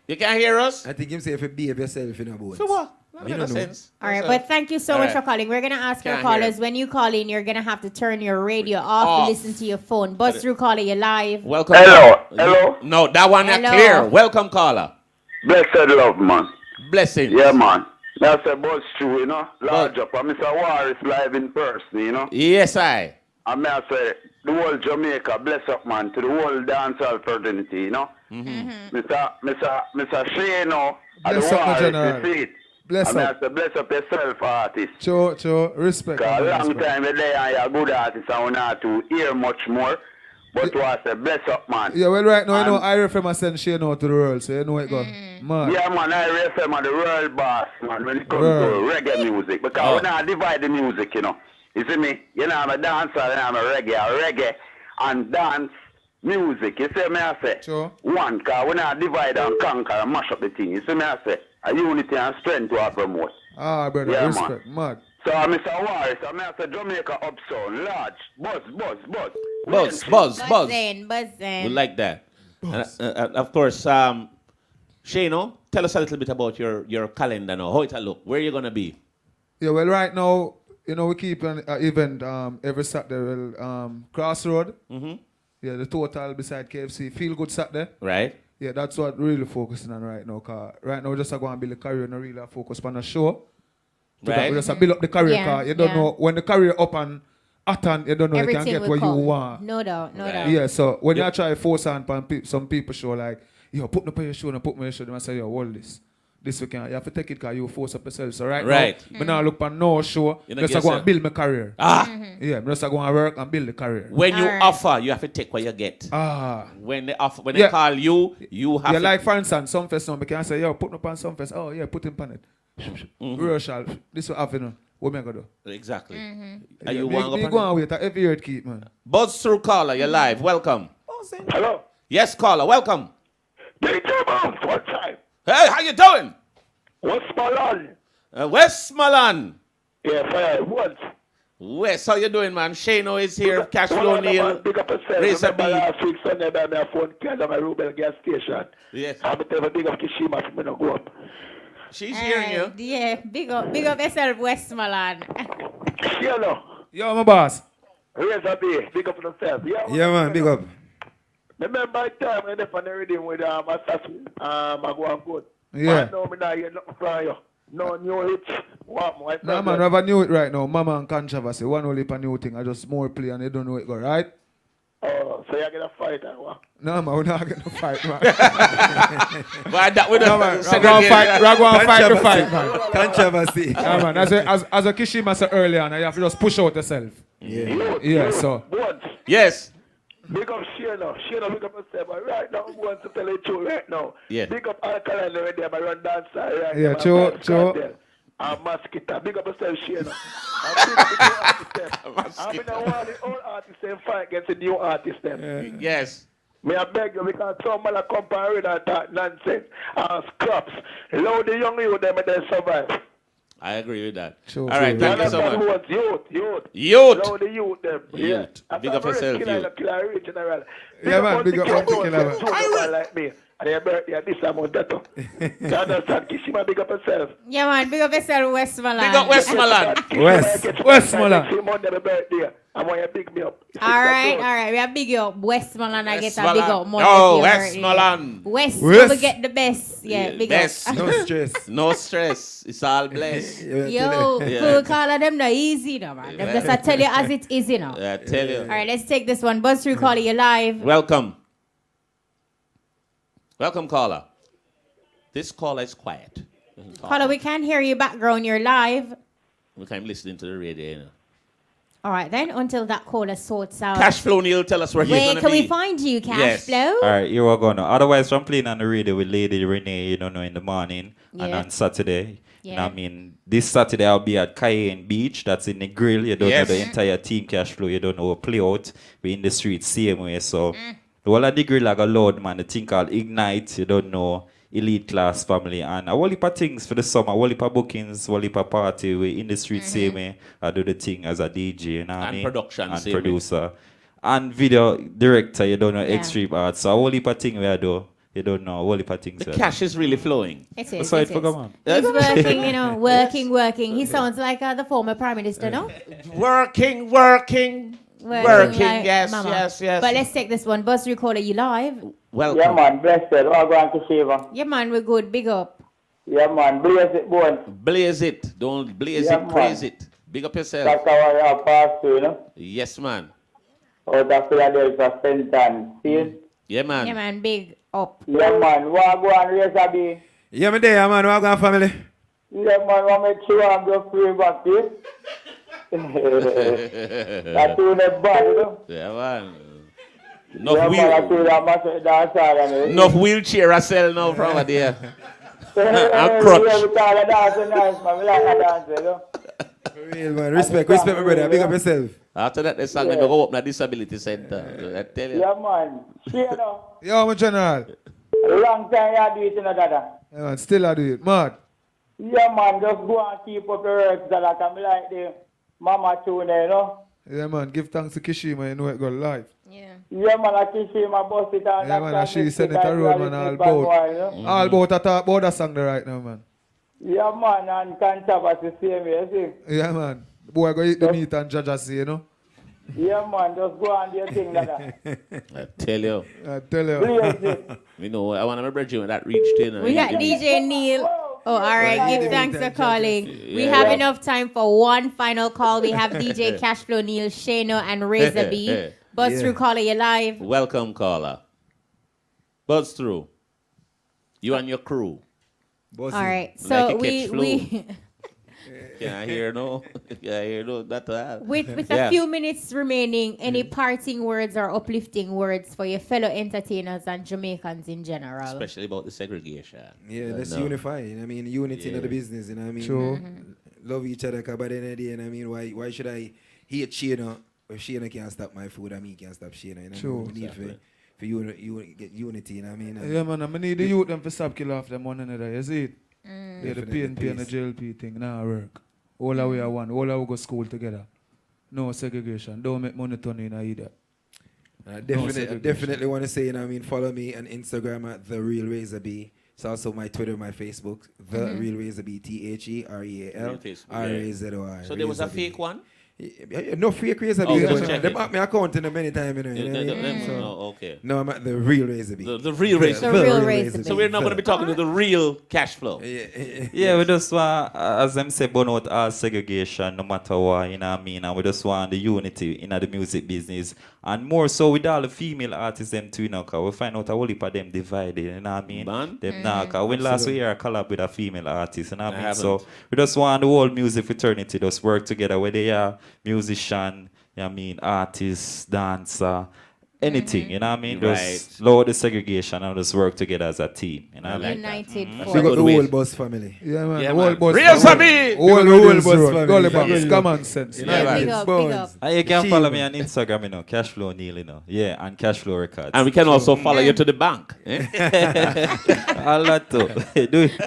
You can't hear us? I think him say if you behave yourself in a boat. So what? You That don't makes know. sense. All right, So- but thank you so All much right. for calling. We're gonna ask our Can't hear. callers when you call in, you're gonna have to turn your radio off Off. to listen to your phone. Buzz through caller, you're live. Welcome. Hello, hello. No, that one is Hello. clear. Welcome, caller. Blessed love, man. Blessings. Yeah, man. That's a buzz true, you know. Large up. And Mr. War is live in person, you know. Yes, I. And me I say, the whole Jamaica, bless up, man, to the whole dancehall fraternity, you know. Mr. Shano, and the Bless up, War General. is the seat. Bless and up. me I say, bless up yourself, artist. Cho, respect. Cause a man, long respect. time you're there and you're a good artist and we not to hear much more. But we say, bless up, man. Yeah, well, right now, you know, And- IRFM has sent Shane out to the world, so you know it go. Man. Yeah, man, I refer man the world boss, man, when it comes World. to reggae music. Because we not divide the music, you know. You see me? You know, I'm a dancer and I'm a reggae and dance music. You see me, I say? Sure. One, because we not divide and conquer and mash up the thing. You see me, I say? A unity and strength to promote. Ah, brother, Yeah, respect. Mad. So, Mr. Warris, I say Jamaica up sound, large, buzz. Buzz. Buzzing. We like that. And of course, Shano, tell us a little bit about your calendar now. How it'll look. Where you going to be? Yeah, well, right now, you know, we keep an event every Saturday, Crossroad. Mm-hmm. Yeah, the total beside KFC. Feel Good Saturday. Right. Yeah, that's what we're really focusing on right now. Cause right now, we're just going to build a career and really focus on a show. So that Right. we just build up the career. Yeah, Cause you don't yeah. know, when the career up and hot and you don't know you Everything can get will what come. you want. No doubt, no doubt. Yeah, so when you try force on some people show like, yo, put me on your show and put me on your show, they say, yo, hold this. This we can. You have to take it because you force up yourself. So right now, now look for no show. Just go and build my career. Yeah, just go and work and build the career. When you offer, you have to take what you get. When they offer, when they call you, you have to. Like for instance, some fest now, we can say, yo, put him on some fest. Oh yeah, put him on it. Rehearsal. This will happen. What am I gonna do? Exactly. Are you go on with every year keep, man. Buzz through caller, you're live. Welcome. Hello. Yes, caller. Welcome. One time. Hey, how you doing? Westmoreland. Westmoreland. Yeah, what? West, how you doing, man? Shano is here. Cashflow Neil. Big up yourself. Raza B. Last week Sunday, by my phone came to my Rubel gas station. Yes. I'm going to big up Kishima for me to go up. She's hearing you. Yeah, big up yourself, Westmoreland. Yo, my boss. Raza B, big up yourself. Yeah, man, big up. Remember the time when they found the reading with Assassin, Magwan Good. Yeah. No, me not hear nothing from you. No new hits. What, my Nah, man, we have a new it right now. Mama and Controversy. One only a new thing. I just more play and they don't know it go, right? Oh, so you're going to fight or what? No, man, we're not going to fight, man. Why that we don't man, we're going to fight the fight, man. Controversy. Yeah, man, as a Kishima said earlier, and you have to just push out yourself. Yeah, so. Yes. Big up Shana, big up yourself. But right now, I want to tell you the truth right now. Yeah. Big up Alkaline right there, I run dance right Yeah, now. true. I'm Mosquito. Big up yourself, Shana. I'm big up the new artist. I'm in the old artist and fight against the new artist. Yes. May I beg you, because some man come and and talk nonsense and scraps. Allow the young youth them and they survive. I agree with that. True, all right, thank you so much. Youth. Youth. Allow the youth them. Youth. Big up yourself, youth. Yeah, man, big up yourself. Like me. And your birthday this amount that. You understand? Kishima, big up yourself. Yeah, man, big up yourself, Westmoreland. Big up Westmoreland. Westmoreland. I want you to pick me up. All right. We are big up Westmoreland. I get a big up more. Oh, Westmoreland. West, we get the best. Yeah, big best. up. No stress. No stress. It's all blessed. Yo, full call of them not easy, no, man. Them just I tell you as it is, you know. I tell you. All right, let's take this one. Buzz through caller, you live. Welcome. Welcome, caller. This caller is quiet. Caller, we can't hear you background. You're live. We can't listen to the radio, you know. All right, then, until that caller sorts out. Cashflow Neil, tell us where he's going to be. Where can we find you, Cashflow? All right, you are going to. Otherwise, I'm playing on the radio with Lady Renee, you don't know, in the morning. And on Saturday. Yeah. You know what I mean? This Saturday, I'll be at Cayenne Beach. That's in the grill. You don't know the entire team Cashflow. You don't know what play out. We're in the streets, same way. So, the whole of the grill, like a load, man. The thing called Ignite. You don't know. Elite class family and a whole heap of things for the summer, a whole heap of bookings, a whole heap of party. We in the street same way. I do the thing as a DJ, you know what I mean? Production, and same producer. And video director, you don't know, extreme art. So a whole heap of things we I do. You don't know, a whole heap of things. The cash is really flowing. It is. That's why it it on. He's working, you know, working. He sounds like the former Prime Minister, no? Working. Like Yes. But let's take this one. Buzz recorder, you live? Welcome. Yeah, man, blessed. All going to Shiva. Yeah, man, we're good. Big up. Yeah, man, blaze it, boy. Blaze it. Don't blaze Yeah, it, praise man. it. Big up yourself. That's how I pass through, you know? Yes, man. Out of Philadelphia, St. See? Yeah, man. Yeah, man, big up. Yeah, man, what go on, Raza B? Yeah, me there, man. What going family? Yeah, man, what make sure I'm just free back here? That's too much bad, you know? Yeah, man. Enough wheelchair I sell now from there. I'm crutch. For real, man. Respect, my brother. Big up yourself. After that, the song never go up in the disability center. I tell you. Yeah, man. You know? Yo, my general. Long time you do it, you know, Dada. Yeah, man, still I do it. Mad. Yeah, man. Just go and keep up your work, Dada. Come like the mama tune, you know? Yeah, man. Give thanks to Kishima. You know it got live. Yeah, man, I can see my boss it and Yeah, man, and she send it a road, man, all about. All about I talk about that song there right now, man. Yeah, man, and controversy same way, see? Yeah, man. Boy, go eat the meat and judge us, you know? Yeah, man, just go and do your thing, Dada. I tell you. I tell you. Blaze it. You know, I want to remember you when that reached in. We got DJ Neil. Oh, all right. Give thanks for calling. We have enough time for one final call. We have DJ Cashflow, Neil, Shano, and Raza B. Buzz through, caller, you live. Welcome, caller. Buzz through. You and your crew. All right. So we Can I hear no? Can I hear no? With a few minutes remaining, any parting words or uplifting words for your fellow entertainers and Jamaicans in general? Especially about the segregation. Yeah, let's unify. You know what I mean, unity in the business. You know what I mean? True. Love each other. Cause by the end of the day, you know what I mean? Why should I hate Shana if Shana can't stop my food and me can't stop Shana? You know? True. We need for you get unity. You know what I mean? Yeah, man. I need the youth them for stop kill off them one another. You see it? Yeah, the PNP and the JLP thing now work. All our way are one. All our go school together. No segregation. Don't make money turn in either. I definitely want to say, you know what I mean, follow me on Instagram at The Real Raza B. It's also my Twitter, my Facebook, The Real Raza B, TheReal RAZOR. So there was a fake one? No fake Raza B. They mark my account in a many times, you know. Okay. No, I'm at The Real Raza B. The Real Raza B. The Real Raza B. So we're not going to be talking to the real Cashflow. Yeah, we just want, as them say, burn out all segregation, no matter what, you know what I mean? And we just want the unity in the music business. And more so with all the female artists, them too, you know, because we find out a whole heap of them divided, you know what I mean? Them now, because when last we hear a collab with a female artist, you know what I mean? So we just want the whole music fraternity just work together, where they are musician, you know what I mean, artists, dancer, anything, you know what I mean? Just lower the segregation and just work together as a team. You know, United We got the whole Buzz family. Yeah, man. Yeah, The whole man. Buzz Raza family. B! Whole Buzz family. Gully Box. Common sense. Big up. And you can follow me on Instagram, you know, Cashflow Neil, you know. Yeah, and Cashflow Records. And we can also follow you to the bank. All that too. Do it.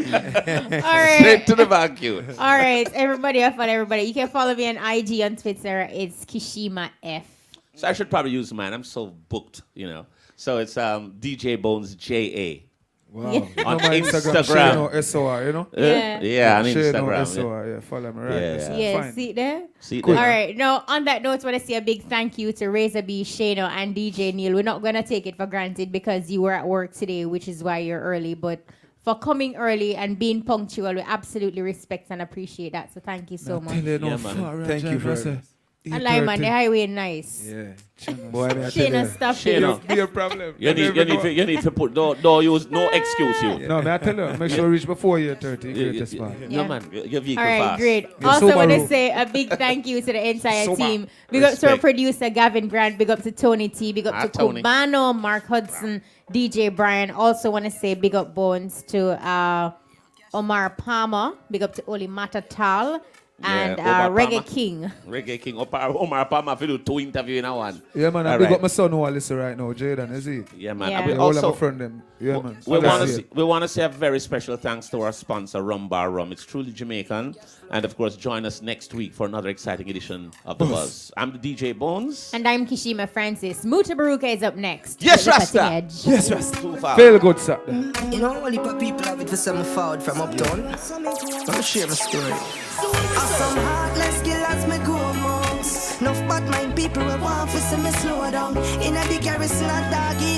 All right. Straight to the bank, you. All right. Everybody, I follow everybody. You can follow me on IG, on Twitter. It's Kishima F. So I should probably use mine. I'm so booked, you know. So it's DJ Bones JA. Wow. On my Instagram. Shano SOR, you know? Yeah, on Shano Instagram. SOR, yeah. Follow me, right? Yeah. Yeah, Fine. see it there? See it All there. right. Now, on that note, I want to say a big thank you to Raza B, Shano, and DJ Neil. We're not going to take it for granted because you were at work today, which is why you're early. But for coming early and being punctual, we absolutely respect and appreciate that. So thank you so much. Thank you for it. I like, man, the highway nice. Yeah. Boy, I mean, I tell Shana, you. stop Shano. it. Be a problem. You need to put no use, no excuse you. No, man, I tell you, make sure you reach before you're 30. Greatest man. No, man, your vehicle All right, fast. great. You're Also, want to Subaru. say a big thank you to the entire Suba. team. Big up to our Respect. producer, Gavin Grant. Big up to Tony T. Big up to Tony. Cubano, Mark Hudson, DJ Brian. Also, want to say big up bones to Omar Palmer. Big up to Oli Matatal. And Omar Reggae Palmer. King. Reggae King. Omar Palmer, if you do 2 interviews in a one. Yeah, man, I All big right. up my son who I listen right now, Jaden, is he? Yeah, man. Yeah. And we Yeah, all of also my friend them. Yeah, man. we want to say a very special thanks to our sponsor, Rum Bar Rum. It's truly Jamaican. And of course, join us next week for another exciting edition of The Buzz. I'm the DJ Bones. And I'm Kishima Francis. Muta Baruka is up next. Yes, With the Rasta. cutting edge. Yes, Rasta. Too far. Feel good, sir. You know, only people have it for some forward from uptown. Let me share my story. Some heartless killers me go amongst. Enough bad mind people will want to see me slow down. In a big garrison, a doggy.